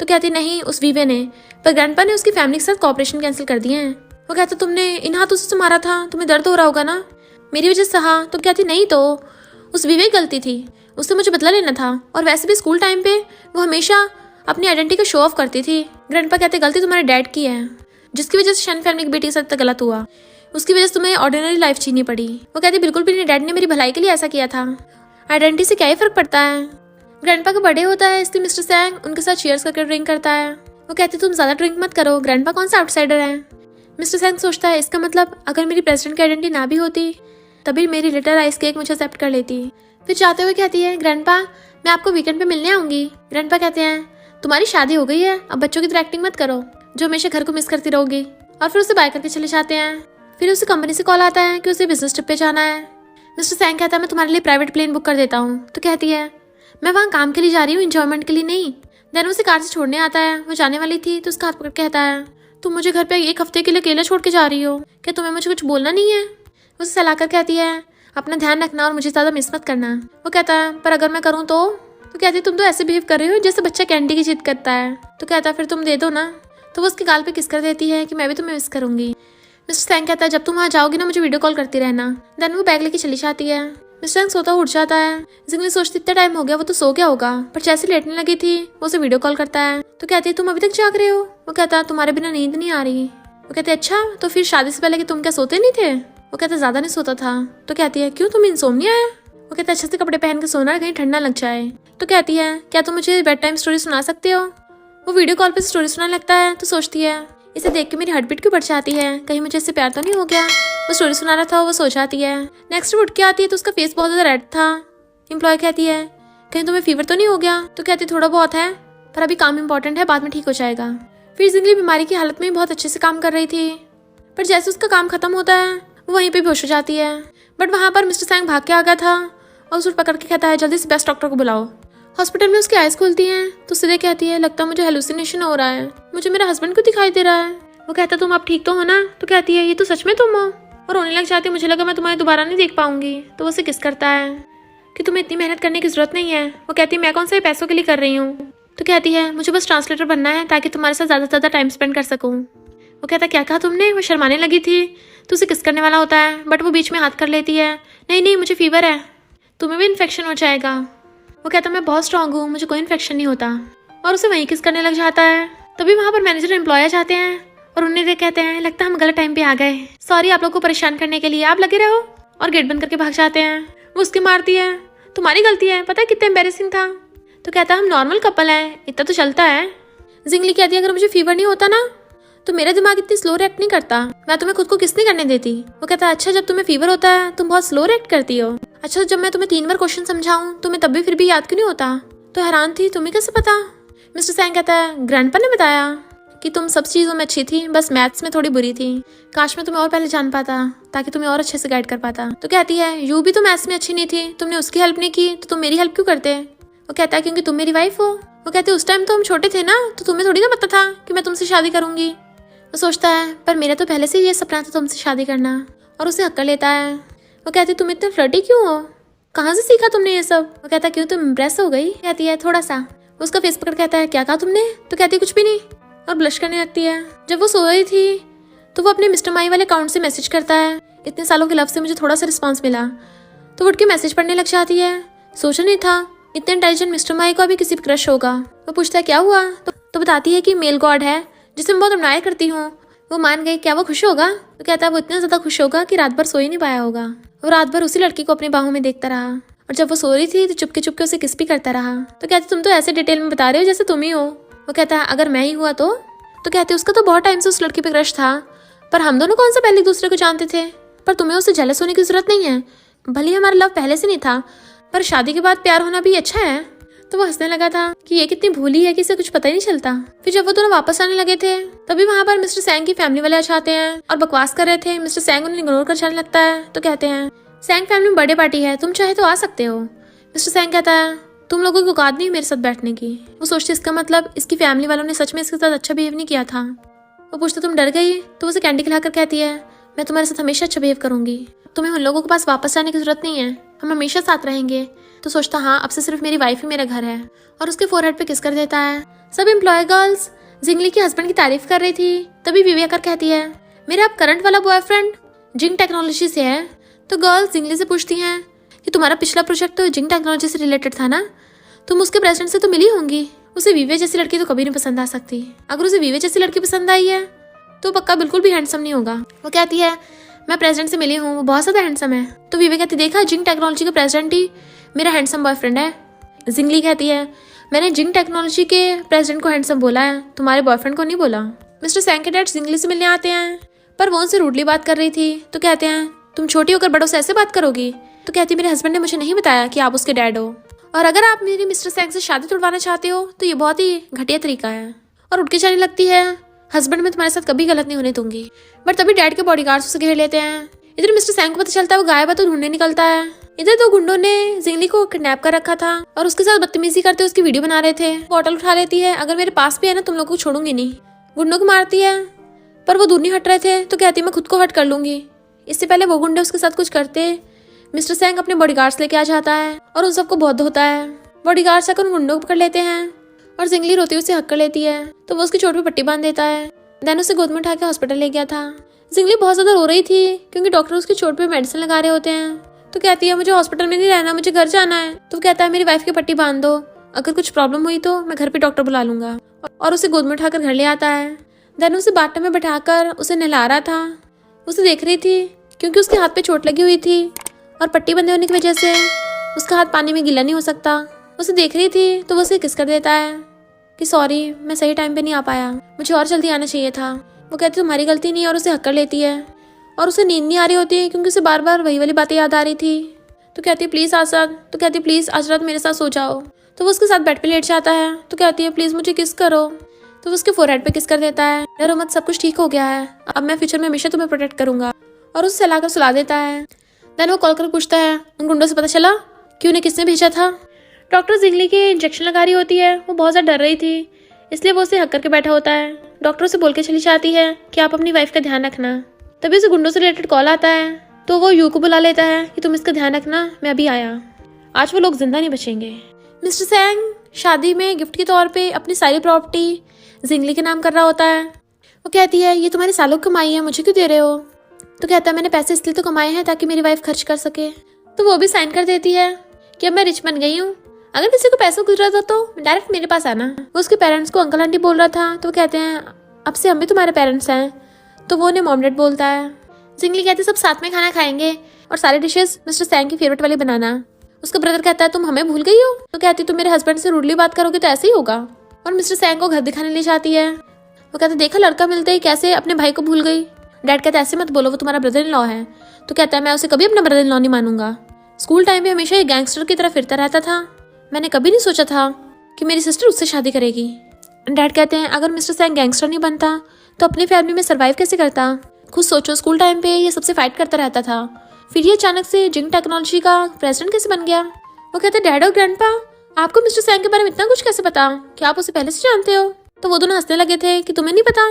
तो कहती नहीं उस वीवे ने, पर ग्रैंडपा ने उसकी फैमिली के साथ कॉपरेशन कैंसिल कर दिए हैं। वो कहता तुमने इन हाथों से मारा था, तुम्हें दर्द हो रहा होगा ना, मेरी वजह से सहा। तो कहती नहीं तो उस विवे की गलती थी, उससे मुझे बदला लेना था। और वैसे भी स्कूल टाइम पे वो हमेशा अपनी आइडेंटिटी का शो ऑफ करती थी। ग्रैंडपा कहते गलती तुम्हारे डैड की है, जिसकी वजह से शन फैमिली की बेटी के साथ इतना गलत हुआ, उसकी वजह से तुम्हें ऑर्डिनरी लाइफ जीनी पड़ी। वो कहती बिल्कुल भी नहीं, डैड ने मेरी भलाई के लिए ऐसा किया था, आइडेंटिटी से क्या ही फर्क पड़ता है। ग्रैंडपा का बर्थडे होता है इसलिए मिस्टर सैंग उनके साथ चीयर्स करके ड्रिंक करता है। वो कहती तुम ज्यादा ड्रिंक मत करो, ग्रैंडपा कौन सा आउटसाइडर है। मिस्टर सैंग सोचता है इसका मतलब अगर मेरी प्रेसिडेंट की आइडेंटिटी ना भी होती तभी मेरी लिटिल आइस केक मुझे एक्सेप्ट कर लेती। फिर जाते हुए कहती है ग्रैंडपा मैं आपको वीकेंड पे मिलने आऊंगी। ग्रैंडपा कहते हैं तुम्हारी शादी हो गई है, अब बच्चों की तरह एक्टिंग मत करो जो हमेशा घर को मिस करती रहोगी। और फिर उसे बाय करके चले जाते हैं। फिर उसे कंपनी से कॉल आता है कि उसे बिजनेस ट्रिप पे जाना है। मिस्टर सैंग कहता है मैं तुम्हारे लिए प्राइवेट प्लेन बुक कर देता हूँ। तो कहती है मैं वहाँ काम के लिए जा रही हूँ, इंजॉयमेंट के लिए नहीं। देन उसे कार से छोड़ने आता है। वो जाने वाली थी तो उसका हाथ पकड़ कहता है तुम मुझे घर पे एक हफ्ते के लिए अकेला छोड़ के जा रही हो, क्या तुम्हें मुझे कुछ बोलना नहीं है। उसे सलाह कर कहती है अपना ध्यान रखना और मुझे ज़्यादा मिस मत करना। वो कहता है पर अगर मैं करूँ तो कहती है तुम तो ऐसे बिहेव कर रही हो जैसे बच्चा कैंडी की जिद करता है। तो कहता है फिर तुम दे दो ना। तो वो उसके गाल पे किस कर देती है कि मैं भी तुम्हें मिस करूंगी। मिस्टर सैंग कहता है जब तुम वहाँ जाओगी ना मुझे वीडियो कॉल करती रहना। देन वो बैग लेके चली जाती है। मिस्टर सैंग सोता उठ जाता है। जिंगली सोचती इतना टाइम हो गया वो तो सो गया होगा, पर जैसे लेटने लगी थी वो उसे वीडियो कॉल करता है। तो कहती है तुम अभी तक जाग रहे हो। वो कहता है तुम्हारे बिना नींद नहीं आ रही। वो कहते अच्छा तो फिर शादी से पहले कि तुम क्या सोते नहीं थे। वो कहता ज्यादा नहीं सोता था। तो कहती है क्यों तुम इंसोम्निया है। वो कहता है अच्छे से कपड़े पहन के सोना कहीं ठंडा लग जाए। तो कहती है क्या तुम मुझे बेड टाइम स्टोरी सुना सकते हो। वो वीडियो कॉल पे स्टोरी सुनाने लगता है। तो सोचती है इसे देख के मेरी हार्ट बीट क्यों बढ़ जाती है, कहीं मुझे इससे प्यार तो नहीं हो गया। वो स्टोरी सुना रहा था वो सो जाती है। नेक्स्ट उठ के आती है तो उसका फेस बहुत ज्यादा रेड था। एम्प्लॉय कहती है कहीं तुम्हें फीवर तो नहीं हो गया। तो कहती थोड़ा बहुत है पर अभी काम इंपॉर्टेंट है, बाद में ठीक हो जाएगा। फिर जिंगली बीमारी की हालत में बहुत अच्छे से काम कर रही थी, पर जैसे उसका काम खत्म होता है वो वहीं पे बेहोश हो जाती है। बट वहाँ पर मिस्टर सैंग भाग के आ गया था और उसे पकड़ के कहता है जल्दी से बेस्ट डॉक्टर को बुलाओ। हॉस्पिटल में उसकी आइज खुलती हैं तो सीधे कहती है लगता है मुझे हेलुसिनेशन हो रहा है, मुझे मेरा हस्बैंड को दिखाई दे रहा है। वो कहता है तुम अब ठीक तो हो ना। तो कहती है ये तो सच में तुम हो। और रोने लग जाती है मुझे लगा मैं तुम्हारे दोबारा नहीं देख पाऊंगी। तो वो उसे किस करता है कि तुम्हें इतनी मेहनत करने की जरूरत नहीं है। वो कहती है मैं कौन सा पैसों के लिए कर रही हूँ। तो कहती है मुझे बस ट्रांसलेटर बनना है ताकि तुम्हारे साथ ज़्यादा से ज़्यादा टाइम स्पेंड कर सकूँ। वो कहता है क्या कहा तुमने। वो शर्माने लगी थी तो उसे किस करने वाला होता है, बट वो बीच में हाथ कर लेती है नहीं नहीं मुझे फीवर है, तुम्हें भी इन्फेक्शन हो जाएगा। वो कहता मैं बहुत स्ट्रांग हूँ, मुझे कोई इन्फेक्शन नहीं होता। और उसे वहीं किस करने लग जाता है। तभी वहाँ पर मैनेजर एम्प्लॉय जाते हैं और उन्हें देख कहते हैं लगता है हम गलत टाइम पे आ गए, सॉरी आप लोग को परेशान करने के लिए, आप लगे रहो। और गेट बंद करके भाग जाते हैं। वो उसके मारती है तुम्हारी गलती है, पता है कितना एम्बेरेसिंग था। तो कहता है हम नॉर्मल कपल हैं, इतना तो चलता है। जिंगली कहती है अगर मुझे फीवर नहीं होता ना तो मेरा दिमाग इतनी स्लो रिएक्ट नहीं करता, मैं तुम्हें खुद को किस नहीं करने देती। वो कहता है अच्छा जब तुम्हें फीवर होता है तुम बहुत स्लो रिएक्ट करती हो। अच्छा जब मैं तुम्हें 3 बार क्वेश्चन समझाऊं तुम्हें तब भी फिर भी याद क्यों नहीं होता। तो हैरान थी तुम्हें कैसे पता। मिस्टर सैंग कहता है ग्रैंडपा ने बताया कि तुम सब चीज़ों में अच्छी थी, बस मैथ्स में थोड़ी बुरी थी, काश मैं तुम्हें और पहले जान पाता ताकि तुम्हें और अच्छे से गाइड कर पाता। तो कहती है यू भी तो मैथ्स में अच्छी नहीं थी, तुमने उसकी हेल्प नहीं की तो तुम मेरी हेल्प क्यों करते। वो कहता है क्योंकि तुम मेरी वाइफ हो। वो कहते उस टाइम तो हम छोटे थे ना, तो तुम्हें थोड़ी ना पता था कि मैं तुमसे शादी करूंगी। वो सोचता है पर मेरा तो पहले से ही ये सपना था तुमसे शादी करना, और उसे हक कर लेता है। वो कहती तुम इतने फ्लर्टी क्यों हो, कहाँ से सीखा तुमने ये सब। वो कहता क्यों तुम इम्प्रेस हो गई। कहती है थोड़ा सा। उसका फेस पकड़ कहता है क्या कहा तुमने। तो कहती कुछ भी नहीं और ब्लश करने लगती है। जब वो सो रही थी तो वो अपने मिस्टर माई वाले अकाउंट से मैसेज करता है, इतने सालों के लव से मुझे थोड़ा सा रिस्पॉन्स मिला। तो वो उठ के मैसेज पढ़ने लग जाती है। सोचा नहीं था इतने इंटेलिजेंट मिस्टर माई को अभी किसी पर क्रश होगा। वो पूछता है क्या हुआ, तो बताती है कि मेल गॉड है जिसे मैं बहुत एडमायर करती हूँ, वो मान गई। क्या वो खुश होगा? तो कहता है वो इतना ज्यादा खुश होगा कि रात भर सो ही नहीं पाया होगा। वो रात भर उसी लड़की को अपनी बाहों में देखता रहा, और जब वो सो रही थी तो चुपके चुपके उसे किस भी करता रहा। तो कहते तुम तो ऐसे डिटेल में बता रहे हो जैसे तुम ही हो। वो कहता है अगर मैं ही हुआ तो कहते उसका तो बहुत टाइम से उस लड़की पे क्रश था, पर हम दोनों कौन सा पहले एक दूसरे को जानते थे, पर तुम्हें उससे जेलस होने की जरूरत नहीं है। भले ही हमारा लव पहले से नहीं था, पर शादी के बाद प्यार होना भी अच्छा है। तो वो हंसने लगा था कि ये कितनी भूली है कि इसे कुछ पता ही नहीं चलता। फिर जब वो दोनों वापस आने लगे थे तभी वहाँ पर मिस्टर सैंग की फैमिली वाले आ जाते हैं और बकवास कर रहे थे। मिस्टर सैंग उन्हें इग्नोर कर जाने लगता है। तो कहते हैं सैंग फैमिली में बर्थडे पार्टी है, तुम चाहे तो आ सकते हो। मिस्टर सैंग कहता है तुम लोगों की औकात नहीं मेरे साथ बैठने की। वो सोचते इसका मतलब इसकी फैमिली वालों ने सच में इसके साथ अच्छा बिहेव नहीं किया था। वो पूछता तुम डर गई? तो उसे कैंडी खिलाकर कहती है मैं तुम्हारे साथ हमेशा अच्छा बिहेव करूंगी, तुम्हें उन लोगों के पास वापस जाने की जरूरत नहीं है, हम हमेशा साथ रहेंगे। तो सोचता हाँ अब से सिर्फ मेरी वाइफ ही मेरा घर है, और उसके फोरहेड पे किस कर देता है। सब एम्प्लॉय गर्ल्स जिंगली के हस्बैंड की तारीफ कर रही थी, तभी विवेक कर कहती है मेरा अब करंट वाला बॉयफ्रेंड जिंग टेक्नोलॉजी से है। तो गर्ल्स जिंगली से पूछती हैं कि तुम्हारा पिछला प्रोजेक्ट तो जिंग टेक्नोलॉजी से रिलेटेड था ना, तुम उसके प्रेसिडेंट से तो मिली होंगी। उसे विवे जैसी लड़की तो कभी नहीं पसंद आ सकती, अगर उसे विवे जैसी लड़की पसंद आई है तो पक्का बिल्कुल भी हैंडसम नहीं होगा। वो कहती है मैं प्रेसिडेंट से मिली हूँ, वो बहुत ज्यादा हैंडसम है। तो विवे कहती देखा जिंग टेक्नोलॉजी का प्रेसिडेंट ही मेरा हैंडसम बॉयफ्रेंड है। जिंगली कहती है मैंने जिंग टेक्नोलॉजी के प्रेसिडेंट को हैंडसम बोला है, तुम्हारे बॉयफ्रेंड को नहीं बोला। मिस्टर सैंग के डैड जिंगली से मिलने आते हैं, पर वो उनसे रूडली बात कर रही थी। तो कहते हैं तुम छोटी होकर बड़ों से ऐसे बात करोगी? तो कहती मेरे हस्बैंड ने मुझे नहीं बताया कि आप उसके डैड हो, और अगर आप मेरी मिस्टर सैंग से शादी तुड़वाना चाहते हो तो ये बहुत ही घटिया तरीका है। और उठ के जाने लगती है, हस्बैंड मैं तुम्हारे साथ कभी गलत नहीं होने दूंगी। बट तभी डैड के बॉडीगार्ड्स उसे घेर लेते हैं। इधर मिस्टर सैंग को पता चलता है वो गायब है, तो ढूंढने निकलता है। इधर दो गुंडों ने जिंगली को किडनैप कर रखा था और उसके साथ बदतमीजी करते उसकी वीडियो बना रहे थे। बॉटल उठा लेती है, अगर मेरे पास भी है ना तुम लोगों को छोड़ूंगी नहीं। गुंडों को मारती है, पर वो दूर नहीं हट रहे थे। तो कहती मैं खुद को हट कर लूंगी। इससे पहले वो गुंडे उसके साथ कुछ करते, मिस्टर सैंग अपने बॉडीगार्ड्स लेके आ जाता है और उन सबको बहुत होता है। बॉडीगार्ड्स आकर उन गुंडों को पकड़ लेते हैं और जिंगली रोती हुई उसे हक कर लेती है। तो वो उसकी चोट पे पट्टी बांध देता है। देन उसे गोद में उठा के हॉस्पिटल ले गया था। जिंगली बहुत ज्यादा रो रही थी क्योंकि डॉक्टर उसकी चोट पे मेडिसिन लगा रहे होते हैं। तो कहती है मुझे हॉस्पिटल में नहीं रहना, मुझे घर जाना है। तो कहता है मेरी वाइफ की पट्टी बांध दो, अगर कुछ प्रॉब्लम हुई तो मैं घर पे डॉक्टर बुला लूंगा। और उसे गोद में उठाकर घर ले आता है। देन उसे बाथटब में बैठाकर उसे नहला रहा था। उसे देख रही थी क्योंकि उसके हाथ पे चोट लगी हुई थी और पट्टी बंधे होने की वजह से उसका हाथ पानी में गीला नहीं हो सकता। उसे देख रही थी तो वो उसे किस कर देता है कि सॉरी मैं सही टाइम पे नहीं आ पाया, मुझे और जल्दी आना चाहिए था। वो कहती तुम्हारी गलती नहीं, और उसे हक कर लेती है। और उसे नींद नहीं आ रही होती क्योंकि उसे बार बार वही वाली बातें याद आ रही थी। तो कहती है प्लीज आजाद, तो कहती है प्लीज आज रात मेरे साथ सो जाओ। तो वो उसके साथ बेड पे लेट जाता है। तो कहती है प्लीज मुझे किस करो। तो वो उसके फोरहेड पे किस कर देता है। डरो मत, सब कुछ ठीक हो गया है, अब मैं फ्यूचर में हमेशा तुम्हें प्रोटेक्ट करूंगा। और उसे सहलाकर सुला देता है। देन वो कॉल कर पूछता है उन गुंडों से पता चला कि उन्हें किसने भेजा था। डॉक्टर जिंगली के इंजेक्शन लगा रही होती है। वो बहुत ज्यादा डर रही थी, इसलिए वो उसे हक करके बैठा होता है। डॉक्टर उसे बोल के चली जाती है कि आप अपनी वाइफ का ध्यान रखना। तभी उसे गुंडों से रिलेटेड कॉल आता है। तो वो यू को बुला लेता है कि तुम इसका ध्यान रखना, मैं अभी आया, आज वो लोग जिंदा नहीं बचेंगे। मिस्टर सैंग शादी में गिफ्ट के तौर पे अपनी सारी प्रॉपर्टी जिंगली के नाम कर रहा होता है। वो कहती है ये तुम्हारी सालों की कमाई है, मुझे क्यों दे रहे हो। तो कहता है मैंने पैसे इसलिए तो कमाए हैं ताकि मेरी वाइफ खर्च कर सके। तो वो भी साइन कर देती है कि अब मैं रिच बन गई हूँ, अगर किसी को पैसों की जरूरत हो तो डायरेक्ट मेरे पास आना। वो उसके पेरेंट्स को अंकल आंटी बोल रहा था। तो वो कहते हैं अब से हम भी तुम्हारे पेरेंट्स हैं। तो वो उन्हें मॉम डैड बोलता है। जिंगली कहते सब साथ में खाना खाएंगे और सारे डिशेस मिस्टर सैंग की फेवरेट वाली बनाना। उसका ब्रदर कहता है तुम हमें भूल गई हो। तो कहती तुम मेरे हस्बैंड से रूडली बात करोगे तो ऐसे ही होगा। और मिस्टर सैंग को घर दिखाने ले जाती है। वो कहते देखा लड़का मिलते ही कैसे अपने भाई को भूल गई। डैड कहता है ऐसे मत बोलो, वो तुम्हारा ब्रदर इन लॉ है। तो कहता है मैं उसे कभी अपना ब्रदर इन लॉ नहीं मानूंगा। स्कूल टाइम में हमेशा ये गैंगस्टर की तरह फिरता रहता था, मैंने कभी नहीं सोचा था कि मेरी सिस्टर उससे शादी करेगी। डैड कहते हैं अगर मिस्टर सैंग गैंगस्टर नहीं बनता तो अपनी फैमिली में सरवाइव कैसे करता। खुद सोचो स्कूल टाइम पे ये सबसे फाइट करता रहता था, फिर ये अचानक से जिंग टेक्नोलॉजी का प्रेसिडेंट कैसे बन गया। वो कहते डैड और ग्रैंडपा आपको मिस्टर सैंग के बारे में इतना कुछ कैसे पता, क्या आप उसे पहले से जानते हो। तो वो दोनों हंसने लगे थे कि तुम्हें नहीं पता,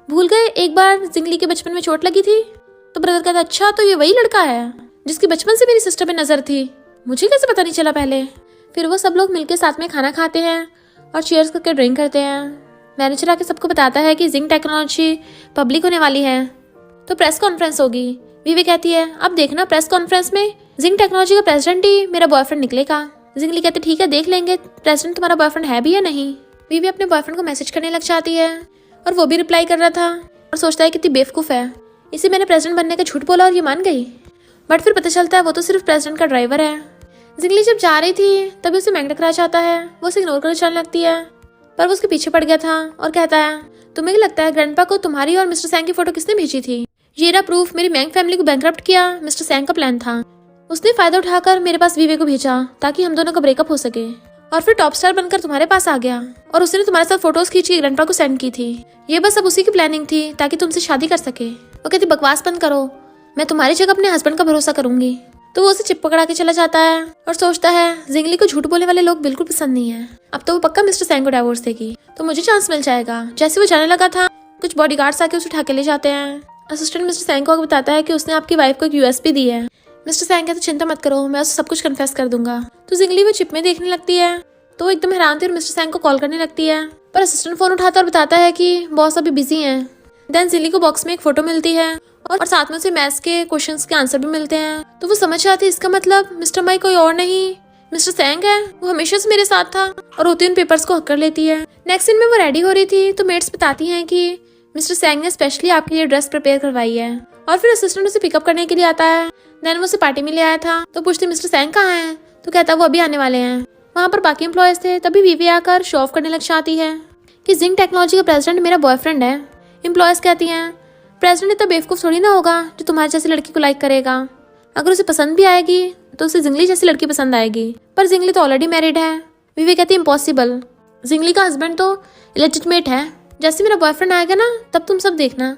भूल गए एक बार जिंगली के बचपन में चोट लगी थी। तो ब्रदर कहता अच्छा तो ये वही लड़का है जिसकी बचपन से मेरी सिस्टर पे नजर थी, मुझे कैसे पता नहीं चला पहले। फिर वो सब लोग मिलकर साथ में खाना खाते हैं और चीयर्स करके ड्रिंक करते हैं। मैनेजर आके सबको बताता है कि जिंग टेक्नोलॉजी पब्लिक होने वाली है तो प्रेस कॉन्फ्रेंस होगी। वीवी कहती है अब देखना प्रेस कॉन्फ्रेंस में जिंग टेक्नोलॉजी का प्रेसिडेंट ही मेरा बॉयफ्रेंड निकलेगा। जिंगली कहती ठीक है देख लेंगे प्रेसिडेंट तुम्हारा बॉयफ्रेंड है भी या नहीं। वीवी अपने बॉयफ्रेंड को मैसेज करने लग जाती है और वो भी रिप्लाई कर रहा था और सोचता है कितनी बेवकूफ़ है, इसे मैंने प्रेसिडेंट बनने का झूठ बोला और ये मान गई। बट फिर पता चलता है वो तो सिर्फ प्रेसिडेंट का ड्राइवर है। जिंगली जब जा रही थी तभी उसे मैंग टकरा जाता है, वो उसे इग्नोर करने चलने लगती है पर वो उसके पीछे पड़ गया था और कहता है तुम्हें क्या लगता है ग्रैंडपा को तुम्हारी और मिस्टर सैंग की फोटो किसने भेजी थी? ये रहा प्रूफ, मेरी मैंग फैमिली को बैंकरप्ट किया मिस्टर सैंग का प्लान था। उसने फायदा उठाकर मेरे पास वीवे को भेजा ताकि हम दोनों का ब्रेकअप हो सके और फिर टॉप स्टार बनकर तुम्हारे पास आ गया और उसने तुम्हारे साथ फोटोज खींच के ग्रैंडपा को सेंड की थी। ये बस अब उसी की प्लानिंग थी ताकि तुमसे शादी कर सके। वो कहती बकवास बंद करो, मैं तुम्हारी जगह अपने हस्बैंड का भरोसा करूंगी। तो वो उसे चिप पकड़ा के चला जाता है और सोचता है जिंगली को झूठ बोलने वाले लोग बिल्कुल पसंद नहीं है, अब तो वो पक्का मिस्टर सैंग को डाइवोर्स देगी तो मुझे चांस मिल जाएगा। जैसे वो जाने लगा था कुछ बॉडीगार्ड्स आके उसे उठा के ले जाते हैं। असिस्टेंट मिस्टर सैंग को बताता है कि उसने आपकी वाइफ को एक यूएसपी दी है। मिस्टर सैंग कहते चिंता मत करो, मैं उसे सब कुछ कन्फेस कर दूंगा। तो जिंगली वो चिप में देखने लगती है तो वो एकदम हैरान थी और मिस्टर सैंग को कॉल करने लगती है पर असिस्टेंट फोन उठाता और बताता है कि बॉस अभी बिजी हैं। देन जिंगली को बॉक्स में एक फोटो मिलती है और साथ में उसे मैथ्स के क्वेश्चंस के आंसर भी मिलते हैं। तो वो समझ जाती है इसका मतलब मिस्टर माई कोई और नहीं मिस्टर सैंग है, वो हमेशा से मेरे साथ था और होती उन पेपर्स को हक कर लेती है। नेक्स्ट सीन में वो रेडी हो रही थी तो मेट्स बताती हैं कि मिस्टर सैंग ने स्पेशली आपके लिए ड्रेस प्रिपेयर करवाई है और फिर असिस्टेंट उसे पिकअप करने के लिए आता है। देन वो उसे पार्टी में ले आया था तो पूछती मिस्टर सैंग कहाँ हैं? तो कहता वो अभी आने वाले हैं। वहाँ पर बाकी एम्प्लॉयज थे तभी वीवी आकर शो ऑफ करने लग जाती है कि जिंग टेक्नोलॉजी का प्रेसिडेंट मेरा बॉयफ्रेंड है। एम्प्लॉयज कहती हैं प्रेसिडेंट इतना बेवकूफ़ थोड़ी ना होगा जो तुम्हारी जैसी लड़की को लाइक करेगा, अगर उसे पसंद भी आएगी तो उसे जिंगली जैसी लड़की पसंद आएगी, पर जिंगली तो ऑलरेडी मैरिड है। वीवी कहती है इम्पॉसिबल, जिंगली का हस्बैंड तो इलेजिटमेट है, जैसे मेरा बॉयफ्रेंड आएगा ना तब तुम सब देखना।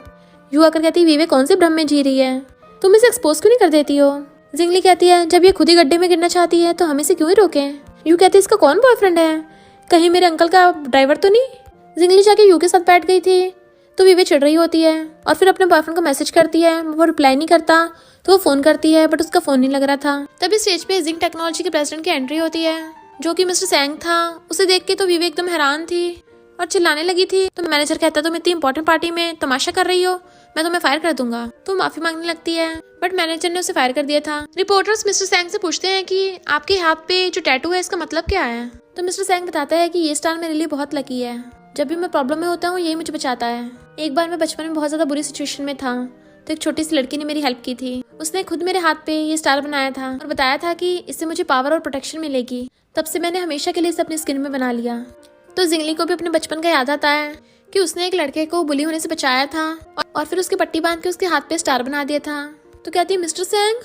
यू आकर कहती है वीवे कौन से भ्रम में जी रही है, तुम इसे एक्सपोज क्यों नहीं कर देती हो? जिंगली कहती है जब ये खुद ही गड्ढे में गिरना चाहती है तो हम इसे क्यों ही रोकें। यू कहती है इसका कौन बॉयफ्रेंड है, कहीं मेरे अंकल का ड्राइवर तो नहीं? जिंगली जाके यू के साथ बैठ गई थी तो वीवे चिढ़ रही होती है और फिर अपने बॉयफ्रेंड को मैसेज करती है, वो रिप्लाई नहीं करता तो वो फोन करती है बट उसका फोन नहीं लग रहा था। तभी स्टेज पे जिंग टेक्नोलॉजी के प्रेसिडेंट की एंट्री होती है जो कि मिस्टर सैंग था। उसे देख के तो वीवे एकदम हैरान थी और चिल्लाने लगी थी। तो मैनेजर कहता तुम इतनी इंपॉर्टेंट पार्टी में तमाशा कर रही हो, मैं तुम्हें फायर कर दूंगा। तो माफी मांगने लगती है बट मैनेजर ने उसे फायर कर दिया था। रिपोर्टर्स मिस्टर सैंग से पूछते हैं कि आपके हाथ पे जो टैटू है इसका मतलब क्या है? तो मिस्टर सैंग बताता है कि ये स्टार मेरे लिए बहुत लकी है, जब भी मैं प्रॉब्लम में होता हूँ यही मुझे बचाता है। एक बार मैं बचपन में बहुत ज्यादा बुरी सिचुएशन में था तो एक छोटी सी लड़की ने मेरी हेल्प की थी। उसने खुद मेरे हाथ पे ये स्टार बनाया था और बताया था कि इससे मुझे पावर और प्रोटेक्शन मिलेगी। तब से मैंने हमेशा के लिए इसे अपनी स्किन में बना लिया। तो जिंगली को भी अपने बचपन का याद आता है कि उसने एक लड़के को बुली होने से बचाया था और फिर उसकी पट्टी बांध के उसके हाथ पे स्टार बना दिया था। तो कहती है मिस्टर सैंग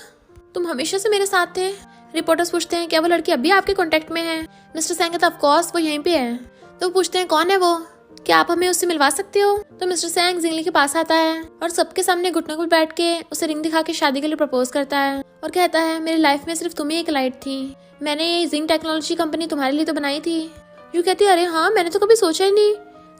तुम हमेशा से मेरे साथ थे। रिपोर्टर्स पूछते हैं क्या वो लड़की अभी आपके कॉन्टेक्ट में है? मिस्टर सैंग कहता ऑफ कोर्स वो यहीं पे है। तो पूछते हैं कौन है वो, क्या आप हमें उससे मिलवा सकते हो? तो मिस्टर सैंग जिंगली के पास आता है और सबके सामने घुटनों को बैठ के उसे रिंग दिखा के शादी के लिए प्रपोज करता है और कहता है मेरी लाइफ में सिर्फ तुम ही एक लाइट थी, मैंने ये जिंग टेक्नोलॉजी कंपनी तुम्हारे लिए तो बनाई थी। यू कहती है अरे हाँ मैंने तो कभी सोचा ही नहीं,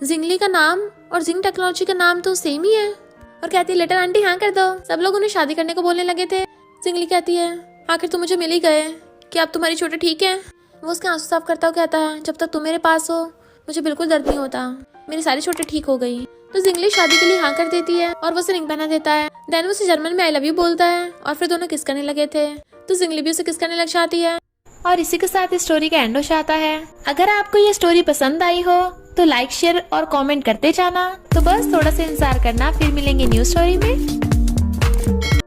जिंगली का नाम और जिंग टेक्नोलॉजी का नाम तो सेम ही है। और कहती है लिटिल आंटी हाँ कर दो, सब लोग उन्हें शादी करने को बोलने लगे थे। जिंगली कहती है आखिर तुम मुझे मिल ही गए, क्या अब तुम्हारी चोटें ठीक है? वो उसके आंसू साफ करता हुआ कहता है जब तक तुम मेरे पास हो मुझे बिल्कुल दर्द नहीं होता, मेरी सारी चोटें ठीक हो गई। तो जिंगली शादी के लिए हाँ कर देती है और वो उसे रिंग पहना देता है। देन वो उसे जर्मन में आई लव यू बोलता है और फिर दोनों किस करने लगे थे। तो जिंगली भी उसे किस करने लग जाती है और इसी के साथ इस स्टोरी का एंड हो जाता है। अगर आपको ये स्टोरी पसंद आई हो तो लाइक शेयर और कमेंट करते जाना। तो बस थोड़ा सा इंतजार करना, फिर मिलेंगे न्यू स्टोरी में।